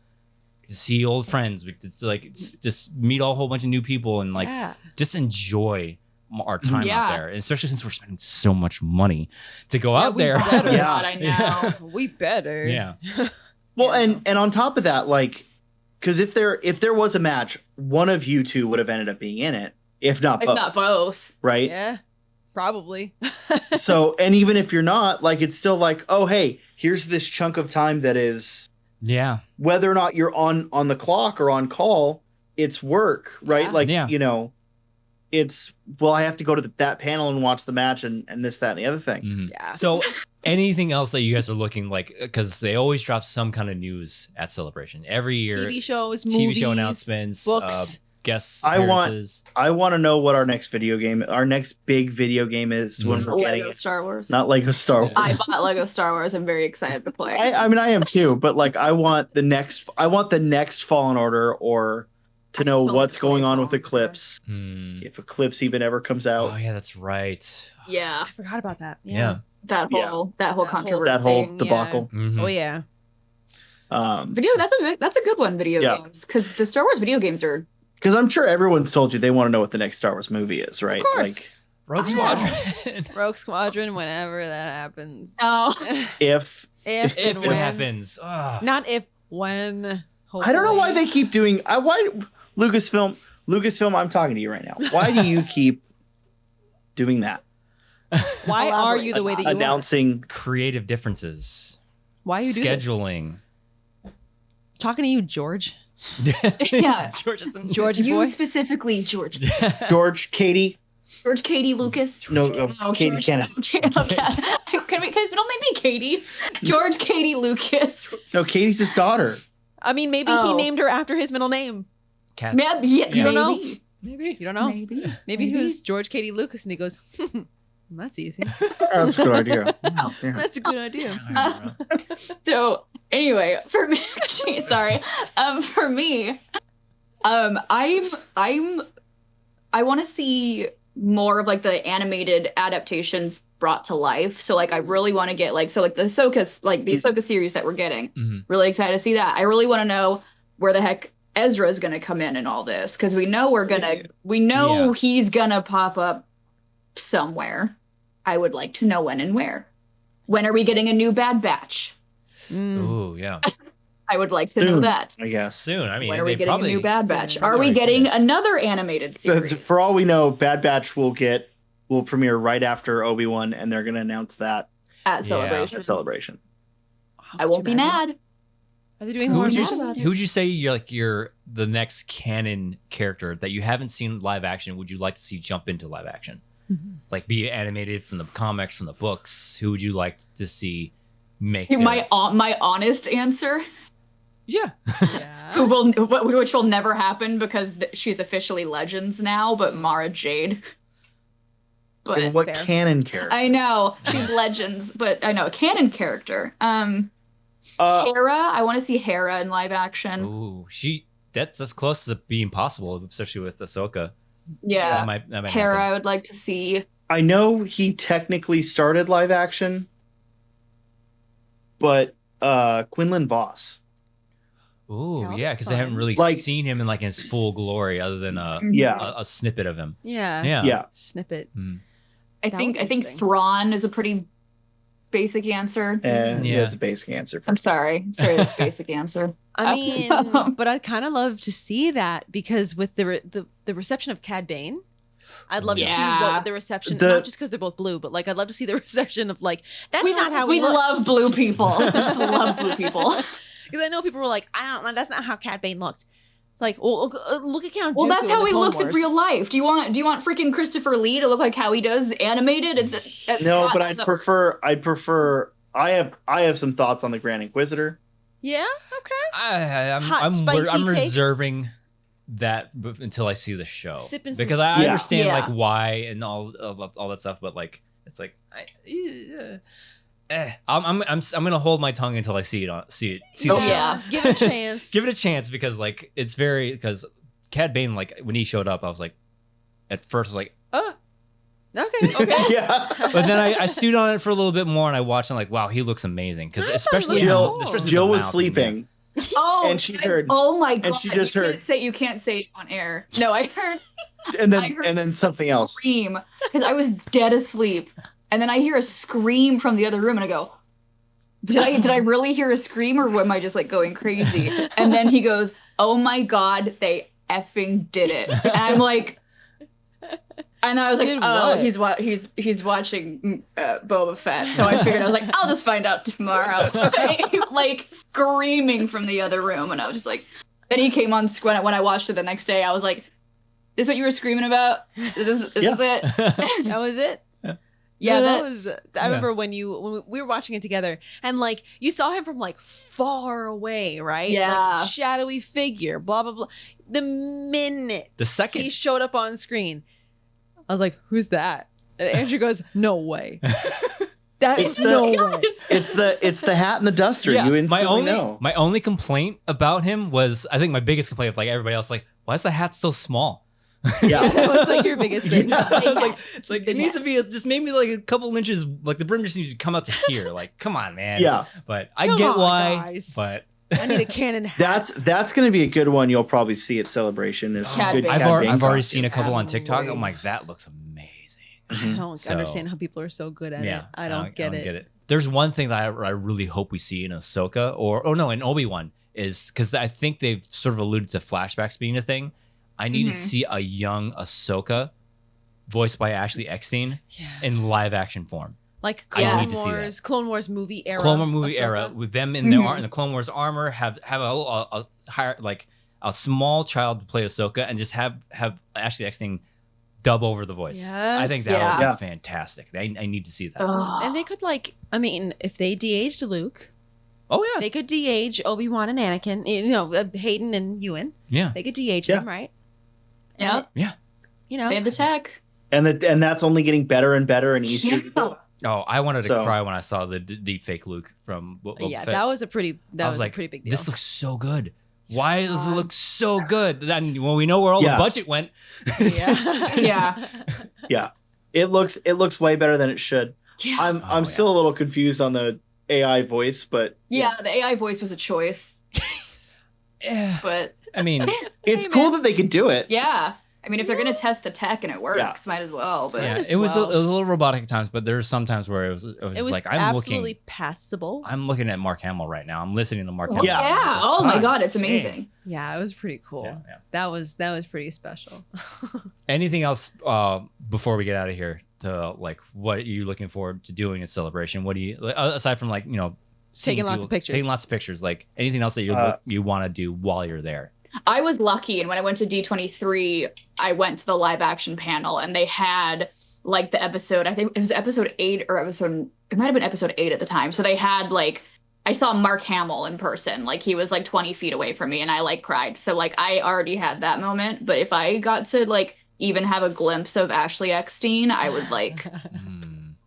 Speaker 3: to see old friends. We get to like just meet a whole bunch of new people and like
Speaker 4: Yeah.
Speaker 3: just enjoy our time
Speaker 2: Yeah.
Speaker 3: out there, and especially since we're spending so much money to go
Speaker 4: Yeah,
Speaker 3: out
Speaker 4: we
Speaker 3: there.
Speaker 4: better.
Speaker 1: Yeah.
Speaker 2: God, I know.
Speaker 3: Yeah.
Speaker 4: We better.
Speaker 3: Yeah.
Speaker 1: Well,
Speaker 4: Yeah.
Speaker 1: and on top of that, like, because if there was a match, one of you two would have ended up being in it, if not
Speaker 2: If
Speaker 1: both,
Speaker 2: not both.
Speaker 1: right?
Speaker 4: Yeah. Probably.
Speaker 1: So, and even if you're not, like, it's still like, oh, hey, here's this chunk of time that is
Speaker 3: Yeah.
Speaker 1: whether or not you're on the clock or on call, it's work, right?
Speaker 4: Yeah.
Speaker 1: Like,
Speaker 3: Yeah.
Speaker 1: it's I have to go to that panel and watch the match and this, that, and the other thing.
Speaker 3: Mhm.
Speaker 4: Yeah.
Speaker 3: So, anything else that you guys are looking like? Because they always drop some kind of news at Celebration every year.
Speaker 4: TV shows,
Speaker 3: TV
Speaker 4: movies,
Speaker 3: show announcements,
Speaker 4: books.
Speaker 3: guest
Speaker 1: I want-
Speaker 3: appearances.
Speaker 1: I want to know what our next big video game is when we're getting
Speaker 2: Lego
Speaker 1: it.
Speaker 2: Star Wars.
Speaker 1: Not Lego Star Wars.
Speaker 2: I bought Lego Star Wars. I'm very excited to play.
Speaker 1: I mean, I am too, but like, I want the next Fallen Order, or to
Speaker 2: I
Speaker 1: know
Speaker 2: still
Speaker 1: what's
Speaker 2: like
Speaker 1: going on
Speaker 2: Fallen
Speaker 1: with Eclipse,
Speaker 3: Hmm.
Speaker 1: if Eclipse even ever comes out.
Speaker 3: Oh yeah, that's right.
Speaker 2: Yeah,
Speaker 4: I forgot about that.
Speaker 3: Yeah.
Speaker 2: that
Speaker 1: Yeah.
Speaker 2: whole
Speaker 4: That whole-
Speaker 2: controversy.
Speaker 1: That whole
Speaker 4: thing,
Speaker 1: debacle.
Speaker 3: Mhm.
Speaker 4: Oh yeah.
Speaker 2: Video. That's a good one. Video
Speaker 1: Yeah.
Speaker 2: games, because the Star Wars video games are.
Speaker 1: Because I'm sure everyone's told you they want to know what the next Star Wars movie is, right?
Speaker 4: Of course.
Speaker 3: Rogue
Speaker 2: Yeah.
Speaker 3: Squadron.
Speaker 4: Rogue Squadron, whenever that happens.
Speaker 2: Oh,
Speaker 1: Like, if
Speaker 4: if
Speaker 3: if
Speaker 4: and
Speaker 3: it
Speaker 4: when.
Speaker 3: happens.
Speaker 4: Not if, when.
Speaker 1: I don't know why
Speaker 4: hopefully.
Speaker 1: they keep doing. Why Lucasfilm? I'm talking to you right now. Why do you keep doing that?
Speaker 4: Why are you the way that you are?
Speaker 1: Announcing.
Speaker 3: Creative differences.
Speaker 4: Why you do this?
Speaker 3: Scheduling.
Speaker 4: Talking to you, George.
Speaker 2: Yeah.
Speaker 3: George, that's a-
Speaker 4: George
Speaker 2: you
Speaker 4: boy.
Speaker 2: specifically, George.
Speaker 1: George, Katie.
Speaker 2: George, Katie, Lucas.
Speaker 1: No,
Speaker 2: Oh,
Speaker 1: Katie
Speaker 2: George.
Speaker 1: Cannon.
Speaker 2: Okay. Can we? Because don't make me Katie. George, Katie, Lucas.
Speaker 1: No, Katie's his daughter.
Speaker 4: I mean, maybe he
Speaker 2: Oh.
Speaker 4: named her after his middle name.
Speaker 3: Cat-
Speaker 2: Yeah,
Speaker 3: You
Speaker 4: don't know?
Speaker 2: maybe.
Speaker 3: Maybe.
Speaker 4: You don't know?
Speaker 2: Maybe.
Speaker 4: Maybe he was George Katie Lucas, and he goes, "That's easy.
Speaker 1: That's a good idea.
Speaker 2: Oh.
Speaker 1: Yeah.
Speaker 4: That's a good idea."
Speaker 2: So anyway, for me, geez, sorry. For me, I want to see more of like the animated adaptations brought to life. So like, I really want to get like the Ahsoka series that we're getting.
Speaker 3: Mhm.
Speaker 2: Really excited to see that. I really want to know where the heck Ezra is going to come in all this, because we know
Speaker 3: Yeah.
Speaker 2: he's gonna pop up somewhere. I would like to know when and where. When are we getting a new Bad Batch?
Speaker 4: Mm.
Speaker 3: Ooh, yeah.
Speaker 2: I would like to know
Speaker 1: Soon.
Speaker 2: that.
Speaker 1: I guess.
Speaker 3: Soon. I mean,
Speaker 2: When are we
Speaker 3: they
Speaker 2: getting a
Speaker 3: probably-
Speaker 2: new Bad Batch?
Speaker 3: soon.
Speaker 2: Are we
Speaker 3: Already
Speaker 2: getting
Speaker 3: finished.
Speaker 2: another animated series?
Speaker 1: For all we know, Bad Batch will premiere right after Obi-Wan, and they're going to announce that
Speaker 2: At Celebration.
Speaker 1: at Celebration.
Speaker 2: I won't be mad.
Speaker 4: Are they doing
Speaker 3: Who
Speaker 4: more
Speaker 3: would, you,
Speaker 2: mad about it.
Speaker 3: who would you say you're the next canon character that you haven't seen live action? Would you like to see jump into live action?
Speaker 4: Mhm.
Speaker 3: Like be animated from the comics, from the books? Who would you like to see make
Speaker 2: My honest answer,
Speaker 3: Yeah.
Speaker 4: Yeah.
Speaker 2: which will never happen because she's officially Legends now, but Mara Jade. But
Speaker 1: And what
Speaker 4: fair.
Speaker 1: canon character?
Speaker 2: I know she's Legends, but I know a canon character. Hera, I want to see Hera in live action.
Speaker 3: Ooh, that's close to being possible, especially with Ahsoka.
Speaker 2: Yeah,
Speaker 3: That might
Speaker 2: Hera,
Speaker 3: happen.
Speaker 2: I would like to see.
Speaker 1: I know he technically started live action, but Quinlan Voss.
Speaker 3: Ooh,
Speaker 4: That'll
Speaker 3: yeah,
Speaker 4: be
Speaker 3: because I haven't
Speaker 4: fun.
Speaker 3: really
Speaker 1: Like-
Speaker 3: seen him in like his full glory, other than
Speaker 1: Yeah.
Speaker 3: a snippet of him.
Speaker 4: Yeah.
Speaker 3: Yeah.
Speaker 1: Yeah.
Speaker 4: Snippet.
Speaker 2: I
Speaker 4: That
Speaker 2: think
Speaker 4: would be interesting.
Speaker 2: Thrawn is a pretty basic answer.
Speaker 1: And
Speaker 3: Yeah.
Speaker 1: that's a basic answer. For
Speaker 2: I'm sorry. That's a basic answer.
Speaker 4: I mean, but I'd kind of love to see that, because with the reception of Cad Bane, I'd love to see
Speaker 2: Yeah.
Speaker 4: what the reception, not just because they're both blue, but like I'd love to see the reception of like, that's not how we look.
Speaker 2: love blue people. We just love blue people.
Speaker 4: Because I know people were like, that's not how Cad Bane looked. It's like, well, look at Count Dooku.
Speaker 2: Well, that's
Speaker 4: in
Speaker 2: how
Speaker 4: the
Speaker 2: he
Speaker 4: Clone
Speaker 2: looks in
Speaker 4: Wars.
Speaker 2: real life. Do you want freaking Christopher Lee to look like how he does animated?
Speaker 1: No, but I'd prefer. I have some thoughts on the Grand Inquisitor.
Speaker 4: Yeah. Okay.
Speaker 3: I'm
Speaker 4: spicy takes?
Speaker 3: reserving that until I see the show,
Speaker 4: Sipping some
Speaker 3: because I understand
Speaker 2: Yeah.
Speaker 3: like why and all that stuff, but like it's like I'm gonna hold my tongue until I see the show.
Speaker 4: Give it a chance.
Speaker 3: Give it a chance, because like it's very, because Cad Bane, like when he showed up, I was like, at first like
Speaker 4: Okay.
Speaker 1: Yeah.
Speaker 3: but then I stewed on it for a little bit more, and I watched and like, wow, he looks amazing, because especially
Speaker 1: Jill
Speaker 3: especially
Speaker 1: Jill
Speaker 3: the
Speaker 1: was
Speaker 3: mouth,
Speaker 1: sleeping.
Speaker 2: Oh,
Speaker 1: And she heard-
Speaker 2: Oh my god!
Speaker 1: and she just
Speaker 2: you
Speaker 1: heard-
Speaker 2: Can't you can't say it on air. No, I heard.
Speaker 1: And
Speaker 2: I heard
Speaker 1: then something else.
Speaker 2: Scream, because I was dead asleep, and then I hear a scream from the other room, and I go, Did I really hear a scream, or am I just like going crazy? And then he goes, "Oh my god, they effing did it!" And I'm like. And I was like,
Speaker 4: Did
Speaker 2: "Oh,
Speaker 4: what?
Speaker 2: he's watching Boba Fett." So I figured, I was like, "I'll just find out tomorrow." Like screaming from the other room, and I was just like. Then he came on when I watched it the next day. I was like, "This is what you were screaming about? Is this it?"
Speaker 4: That was it. Yeah, that was. I remember when we were watching it together, and like you saw him from like far away, right?
Speaker 2: Yeah.
Speaker 4: like, shadowy figure, blah blah blah. The minute
Speaker 3: The second
Speaker 4: he showed up on screen, I was like, "Who's that?" And Andrew goes, "No way, that is no way."
Speaker 1: It's the hat and the duster.
Speaker 3: Yeah,
Speaker 1: You instantly know.
Speaker 3: my only complaint about him was, I think my biggest complaint of like everybody else, like, why is the hat so small?
Speaker 1: Yeah.
Speaker 4: That was like your biggest thing.
Speaker 1: Yeah.
Speaker 3: It's like it needs to be just maybe like a couple inches, like the brim just needs to come out to here. Like, come on, man.
Speaker 1: Yeah.
Speaker 3: But I
Speaker 4: Come
Speaker 3: get
Speaker 4: on,
Speaker 3: why.
Speaker 4: guys.
Speaker 3: But
Speaker 4: I need a cannon hat.
Speaker 1: That's going to be a good one. You'll probably see at Celebration. Is
Speaker 2: Cad
Speaker 1: good
Speaker 2: Bane.
Speaker 3: I've
Speaker 1: Cad
Speaker 3: already,
Speaker 1: Bane
Speaker 3: I've already
Speaker 1: costume.
Speaker 3: seen a couple on
Speaker 2: Cad
Speaker 3: TikTok.
Speaker 2: Bane.
Speaker 3: I'm like, that looks amazing.
Speaker 4: I don't
Speaker 3: So-
Speaker 4: understand how people are so good at it. I don't get it.
Speaker 3: There's one thing that I really hope we see in Ahsoka, in Obi-Wan, is because I think they've sort of alluded to flashbacks being a thing. I need to see a young Ahsoka voiced by Ashley Eckstein
Speaker 4: Yeah.
Speaker 3: in live action form.
Speaker 4: Like
Speaker 3: I
Speaker 2: need
Speaker 4: Clone Wars movie era.
Speaker 3: Clone Wars movie
Speaker 4: Ahsoka.
Speaker 3: era, with them in in the Clone Wars armor, have a higher, like a small child play Ahsoka, and just have Ashley Eckstein dub over the voice. I think that would
Speaker 1: Yeah.
Speaker 3: be fantastic. I need to see that.
Speaker 4: And they could if they de-aged Luke,
Speaker 3: Oh yeah,
Speaker 4: they could de-age Obi-Wan and Anakin, Hayden and Ewan.
Speaker 3: yeah.
Speaker 4: They could de-age
Speaker 1: Yeah.
Speaker 4: them, right?
Speaker 2: Yep.
Speaker 3: Yeah.
Speaker 2: They have the tech.
Speaker 1: And that's only getting better and better and easier to do.
Speaker 3: Oh, I wanted to
Speaker 1: So-
Speaker 3: cry when I saw the deep fake Luke from Boba
Speaker 4: Yeah,
Speaker 3: Fett.
Speaker 4: that was a pretty
Speaker 3: like,
Speaker 4: pretty big deal.
Speaker 3: This looks so good. Why does it look so good? Then when we know where all the
Speaker 1: Yeah.
Speaker 3: budget went.
Speaker 4: yeah.
Speaker 2: Yeah.
Speaker 1: Yeah. It looks way better than it should.
Speaker 2: Yeah.
Speaker 1: I'm still a little confused on the AI voice, but
Speaker 2: Yeah, the AI voice was a choice,
Speaker 3: Yeah.
Speaker 2: but
Speaker 3: I mean,
Speaker 1: it's cool that they can do it.
Speaker 2: yeah. I mean, if they're gonna test the tech and it works, might as well. But
Speaker 3: yeah,
Speaker 4: as
Speaker 3: it was
Speaker 4: well.
Speaker 3: a little robotic at times, but there were some times where it was
Speaker 4: It was
Speaker 3: like
Speaker 4: absolutely passable.
Speaker 3: I'm looking at Mark Hamill right now. I'm listening to Mark Hamill.
Speaker 1: Yeah.
Speaker 2: yeah.
Speaker 3: It's like,
Speaker 2: Oh my
Speaker 3: God,
Speaker 2: god, it's
Speaker 3: dang.
Speaker 2: amazing.
Speaker 4: Yeah, it was pretty cool.
Speaker 3: Yeah, yeah.
Speaker 4: That was pretty special.
Speaker 3: Anything else before we get out of here? To like, what are you looking forward to doing at Celebration? What do you aside from like seeing
Speaker 4: Taking lots of pictures.
Speaker 3: Taking lots of pictures. Like anything else that you want to do while you're there?
Speaker 2: I was lucky, and when I went to D23, I went to the live action panel, and they had like the episode. I think it was episode 8 or it might have been episode 8 at the time. So they had like, I saw Mark Hamill in person. Like he was like 20 feet away from me, and I like cried. So like I already had that moment. But if I got to like even have a glimpse of Ashley Eckstein, I would like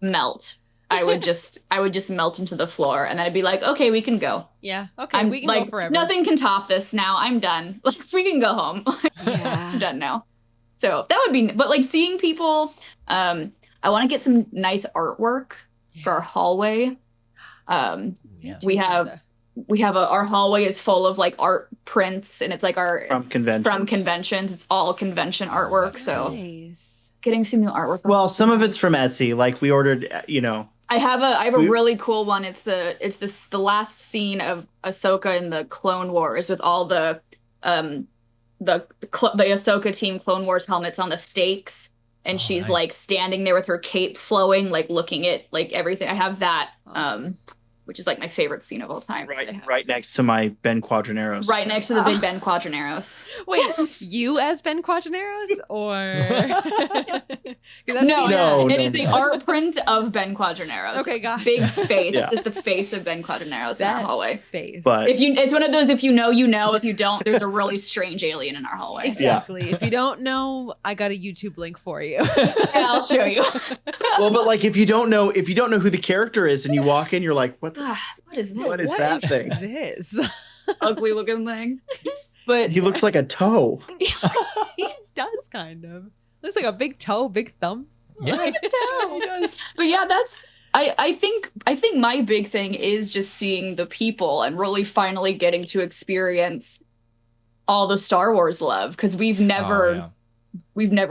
Speaker 2: melt. I would just melt into the floor, and then I'd be like, okay, we can go.
Speaker 4: Yeah. Okay.
Speaker 2: I'm
Speaker 4: we can
Speaker 2: like,
Speaker 4: go forever.
Speaker 2: nothing can top this now. I'm done. Like we can go home.
Speaker 4: Yeah.
Speaker 2: I'm done now. So that would be, but like seeing people, I want to get some nice artwork for our hallway.
Speaker 3: Yeah.
Speaker 2: We have our hallway is full of like art prints, and it's like our
Speaker 1: From conventions.
Speaker 2: It's all convention artwork. So
Speaker 4: Nice.
Speaker 2: getting some new artwork.
Speaker 1: Well, some of it's from Etsy. Like we ordered,
Speaker 2: I have a really cool one. It's the last scene of Ahsoka in the Clone Wars with all the Ahsoka team Clone Wars helmets on the stakes, and she's
Speaker 3: nice.
Speaker 2: like standing there with her cape flowing, like looking at like everything. I have that, which is like my favorite scene of all time.
Speaker 1: Right next to my Ben Quadraneros.
Speaker 2: Right next to the big Ben Quadraneros.
Speaker 4: Wait, you as Ben Quadraneros, or
Speaker 2: no, it is the art print of Ben Quadraneros.
Speaker 4: Okay, gosh,
Speaker 2: big face, just the face of Ben Quadraneros in our hallway.
Speaker 4: Face,
Speaker 1: but
Speaker 2: it's one of those. If you know, you know. If you don't, there's a really strange alien in our hallway.
Speaker 4: Exactly. If you don't know, I got a YouTube link for you.
Speaker 2: Yeah, I'll show you.
Speaker 1: Well, but like if you don't know who the character is, and you walk in, you're like, what
Speaker 2: is this?
Speaker 1: What is that thing?
Speaker 4: This
Speaker 2: ugly looking thing. But
Speaker 1: he looks like a toe.
Speaker 4: He does kind of. Looks like a big toe, big thumb.
Speaker 3: Yeah,
Speaker 2: like a toe. He does. But yeah, that's. I think my big thing is just seeing the people and really finally getting to experience all the Star Wars love, because we've never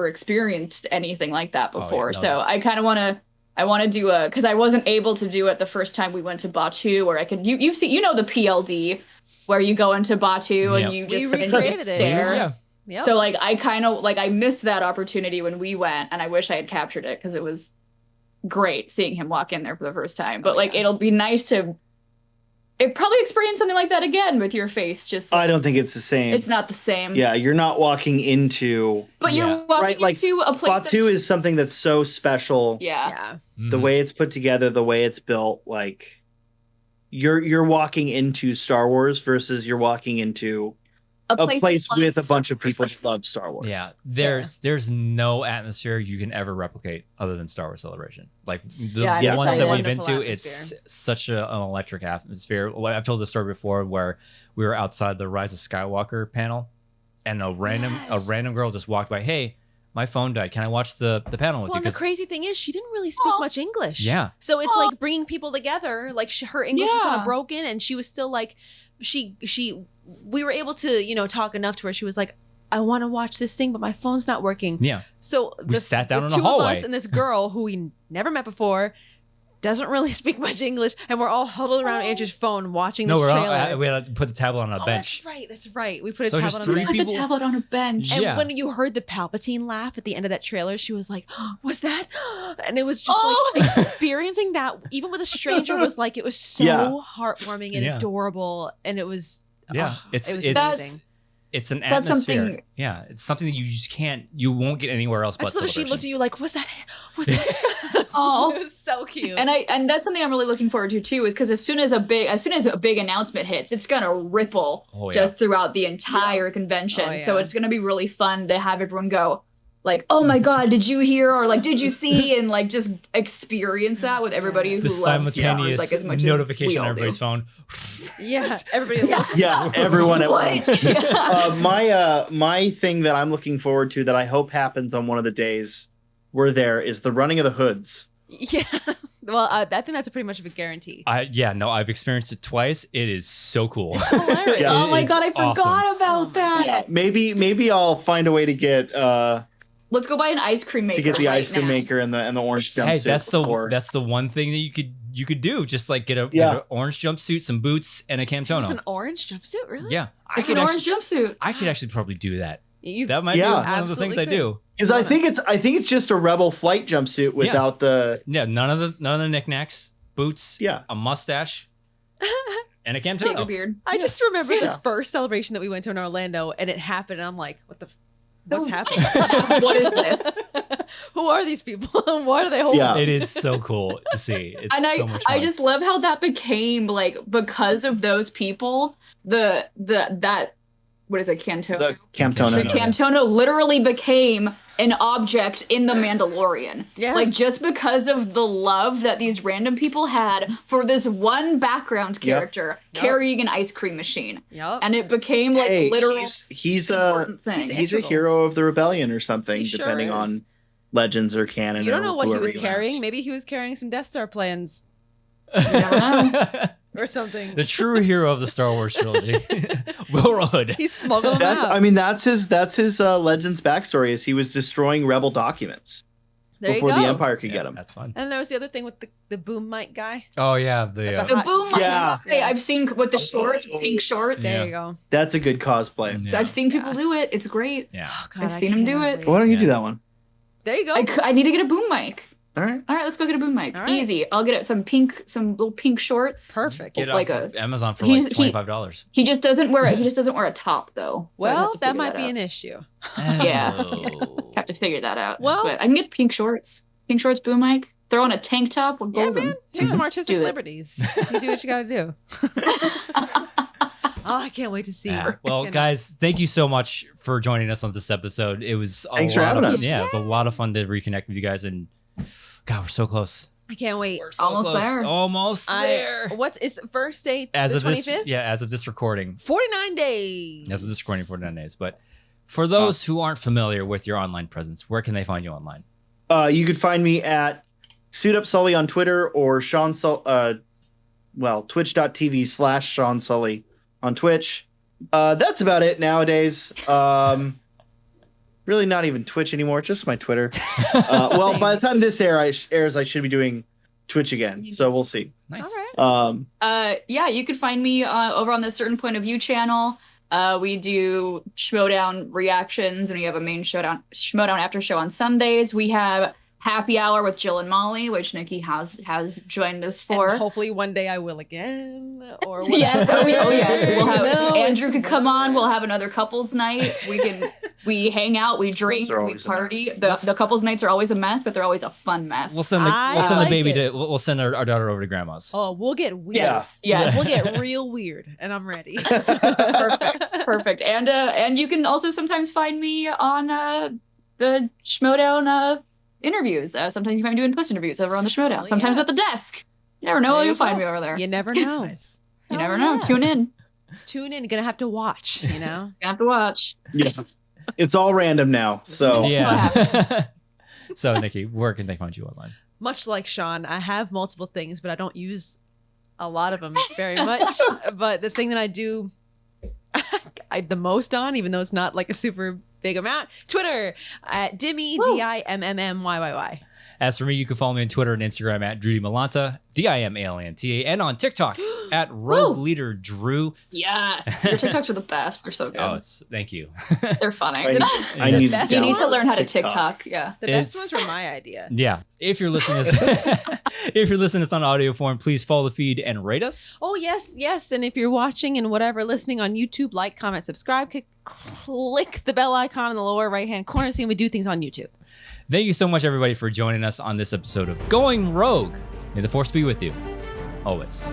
Speaker 2: experienced anything like that before. So I kind of want to do because I wasn't able to do it the first time we went to Batu, where I could you've seen the PLD where you go into Batu and you just sit and just stare.
Speaker 3: Yeah.
Speaker 4: Yep.
Speaker 2: So like I kind of like I missed that opportunity when we went, and I wish I had captured it because it was great seeing him walk in there for the first time. But it'll be nice to probably experience something like that again with your face. Just like,
Speaker 1: I don't think it's the same.
Speaker 2: It's not the same.
Speaker 1: Yeah, you're not walking into.
Speaker 2: But you're walking into a place.
Speaker 1: Batu is something that's so special.
Speaker 2: Yeah.
Speaker 1: The way it's put together, the way it's built, like you're walking into Star Wars versus you're walking into a place with a bunch of people who love Star Wars.
Speaker 3: Yeah, there's no atmosphere you can ever replicate other than Star Wars Celebration. Like the ones that we've been to, it's such an electric atmosphere. I've told this story before where we were outside the Rise of Skywalker panel, and a random girl just walked by. Hey, my phone died. Can I watch the panel with you?
Speaker 4: Well, the crazy thing is, she didn't really speak much English.
Speaker 3: Yeah.
Speaker 4: So it's like bringing people together. Like her English was kind of broken, and she was still like, we were able to, talk enough to where she was like, I want to watch this thing, but my phone's not working.
Speaker 3: Yeah.
Speaker 4: So
Speaker 3: we sat down in the
Speaker 4: two
Speaker 3: hallway.
Speaker 4: of us and this girl who we never met before doesn't really speak much English, and we're all huddled around Andrew's phone watching this trailer.
Speaker 3: We had to put the tablet on a bench.
Speaker 4: That's right. We put a tablet on a bench.
Speaker 2: Put the tablet on a bench.
Speaker 4: And when you heard the Palpatine laugh at the end of that trailer, she was like, "Was that?" And it was just like experiencing that, even with a stranger, was like it was so heartwarming and adorable, and it was
Speaker 3: it's
Speaker 4: amazing.
Speaker 3: It's an atmosphere. Yeah, it's something that you won't get anywhere else. But
Speaker 4: she looked at you like, "Was that? Was that?" Oh, it was so cute.
Speaker 2: And that's something I'm really looking forward to too, is because as soon as a big announcement hits, it's gonna ripple just throughout the entire convention. So it's gonna be really fun to have everyone go like, "Oh my God, did you hear?" or like, "Did you see?" and like just experience that with everybody who loves Star Wars, like as much
Speaker 3: notification
Speaker 2: as
Speaker 3: on everybody's phone.
Speaker 4: Yeah, everybody looks.
Speaker 1: Yeah, everyone at once. My thing that I'm looking forward to that I hope happens on one of the days we're there is the running of the hoods.
Speaker 4: Yeah. Well, I think that's pretty much of a guarantee.
Speaker 3: I've experienced it twice. It is so cool.
Speaker 2: Oh my God, I forgot about that.
Speaker 1: Yeah. Maybe I'll find a way to get
Speaker 2: let's go buy an ice cream maker.
Speaker 1: To get the ice cream maker and the orange jumpsuit.
Speaker 3: Hey, that's the one thing that you could do. Just like get an orange jumpsuit, some boots, and a Camtono.
Speaker 4: It's an orange jumpsuit, really?
Speaker 3: Yeah,
Speaker 2: it's an orange jumpsuit.
Speaker 3: I could actually probably do that. That might be one of the things I do.
Speaker 1: Because I think it's just a Rebel flight jumpsuit without the
Speaker 3: none of the knickknacks, boots, a mustache, and a Camtono
Speaker 2: beard.
Speaker 4: I just remember the first celebration that we went to in Orlando, and it happened, and I'm like, what's happening?
Speaker 2: What is this?
Speaker 4: Who are these people? Why are they holding?
Speaker 3: Yeah. It is so cool to see. It's so much fun.
Speaker 2: I just love how that became like, because of those people, that what is it, Camtono?
Speaker 1: The Camtono.
Speaker 2: The Camtono literally became an object in The Mandalorian. Yeah. Like, just because of the love that these random people had for this one background character carrying an ice cream machine. Yep. And it became like literal
Speaker 1: he's a hero of the rebellion or something, depending on legends or canon.
Speaker 4: You don't know what he was carrying. Maybe he was carrying some Death Star plans. You never know. Or something.
Speaker 3: The true hero of the Star Wars trilogy, Will Hood.
Speaker 4: He's smuggled them out.
Speaker 1: I mean, that's his Legends backstory. Is he was destroying Rebel documents before the Empire could get him.
Speaker 3: That's fun.
Speaker 4: And there was the other thing with the boom mic guy.
Speaker 3: Oh yeah,
Speaker 2: the boom mic. Yeah, I've seen with the shorts, pink shorts.
Speaker 4: There you go.
Speaker 1: That's a good cosplay.
Speaker 2: So I've seen people do it. It's great.
Speaker 3: Yeah,
Speaker 2: I've seen him do it.
Speaker 1: Why don't you do that one?
Speaker 4: There you go.
Speaker 2: I need to get a boom mic.
Speaker 1: All right.
Speaker 2: All right, let's go get a boom mic.
Speaker 4: All right.
Speaker 2: Easy. I'll get some little pink shorts.
Speaker 4: Perfect.
Speaker 3: Get it
Speaker 2: Like
Speaker 3: off of Amazon for
Speaker 2: he's-
Speaker 3: like $25.
Speaker 2: He just doesn't wear it. He just doesn't wear a top though. So I have
Speaker 4: Well,
Speaker 2: to
Speaker 4: that
Speaker 2: figure
Speaker 4: might be
Speaker 2: out.
Speaker 4: an issue.
Speaker 2: Yeah.
Speaker 3: Oh.
Speaker 2: Have to figure that out.
Speaker 4: Well-
Speaker 2: but I can get pink shorts. Pink shorts, boom mic. Throw on a tank top with
Speaker 4: Yeah,
Speaker 2: golden.
Speaker 4: man. Take some
Speaker 2: Let's
Speaker 4: artistic
Speaker 2: do it.
Speaker 4: liberties. You do what you got to do. Oh, I can't wait to see.
Speaker 3: Yeah. Well, guys, thank you so much for joining us on this episode. It was
Speaker 1: Thanks for having us.
Speaker 3: Yeah, it was a lot of fun to reconnect with you guys, and God, we're so close.
Speaker 4: I can't wait.
Speaker 3: We're so
Speaker 2: Almost
Speaker 3: close.
Speaker 2: there.
Speaker 3: Almost there.
Speaker 4: Is the first date
Speaker 3: As
Speaker 4: the
Speaker 3: of
Speaker 4: 25th?
Speaker 3: this, yeah, as of this recording,
Speaker 4: 49 days.
Speaker 3: as of this recording, 49 days. But for those who aren't familiar with your online presence, where can they find you online?
Speaker 1: You could find me at Suit Up Sully on Twitter or twitch.tv/Sean Sully on Twitch. That's about it nowadays. Really not even Twitch anymore, just my Twitter. Well, by the time this airs, I should be doing Twitch again. So we'll see.
Speaker 3: Nice.
Speaker 4: All right.
Speaker 2: Yeah, you could find me over on the Certain Point of View channel. We do Schmodown reactions, and we have a main Schmodown after show on Sundays. We have Happy Hour with Jill and Molly, which Nicki has joined us for.
Speaker 4: And hopefully one day I will again. Or
Speaker 2: Yes, yes. We'll have
Speaker 4: No,
Speaker 2: Andrew
Speaker 4: it's
Speaker 2: could come on. We'll have another couples night. We hang out, we drink,
Speaker 1: Those are
Speaker 2: we
Speaker 1: always a
Speaker 2: party.
Speaker 1: mess.
Speaker 2: The couples nights are always a mess, but they're always a fun mess.
Speaker 3: We'll send
Speaker 4: I
Speaker 3: the
Speaker 4: like
Speaker 3: baby
Speaker 4: it.
Speaker 3: we'll send our daughter over to grandma's.
Speaker 4: Oh, we'll get weird.
Speaker 2: Yes, yes.
Speaker 4: We'll get real weird, and I'm ready.
Speaker 2: Perfect. And you can also sometimes find me on the Schmodown interviews. Sometimes you find me doing post interviews over on the Schmodown.
Speaker 4: Hell
Speaker 2: Sometimes
Speaker 4: yeah.
Speaker 2: at the desk. You never know,
Speaker 4: There you
Speaker 2: you'll find
Speaker 4: go.
Speaker 2: me over there.
Speaker 4: You never know.
Speaker 3: Nice.
Speaker 2: You
Speaker 4: Hell
Speaker 2: never know.
Speaker 4: yeah.
Speaker 2: Tune in.
Speaker 4: Tune in. You're gonna have to watch. You know.
Speaker 2: You have to watch.
Speaker 1: Yeah. It's all random now. So
Speaker 3: Yeah. So, Nicki, where can they find you online?
Speaker 4: Much like Sean, I have multiple things, but I don't use a lot of them very much. But the thing that I do the most on, even though it's not like a super big amount, Twitter at Dimmy,
Speaker 2: Woo.
Speaker 4: DIMMMYYY.
Speaker 3: As for me, you can follow me on Twitter and Instagram at Drew Dimalanta, DIMALANTA, and on TikTok at Rogue Leader Drew.
Speaker 2: Yes. Your TikToks are the best. They're so good.
Speaker 3: Oh, thank you.
Speaker 2: They're funny.
Speaker 1: I
Speaker 4: The
Speaker 1: need
Speaker 4: best
Speaker 2: You need to
Speaker 4: one?
Speaker 2: learn how to
Speaker 1: TikTok.
Speaker 2: TikTok. Yeah.
Speaker 4: The best
Speaker 3: It's-
Speaker 4: ones were my idea.
Speaker 3: Yeah. If you're listening to this on audio form, please follow the feed and rate us.
Speaker 4: Oh, yes. And if you're watching and whatever, listening on YouTube, like, comment, subscribe, click the bell icon in the lower right-hand corner so we do things on YouTube.
Speaker 3: Thank you so much, everybody, for joining us on this episode of Going Rogue. May the Force be with you. Always.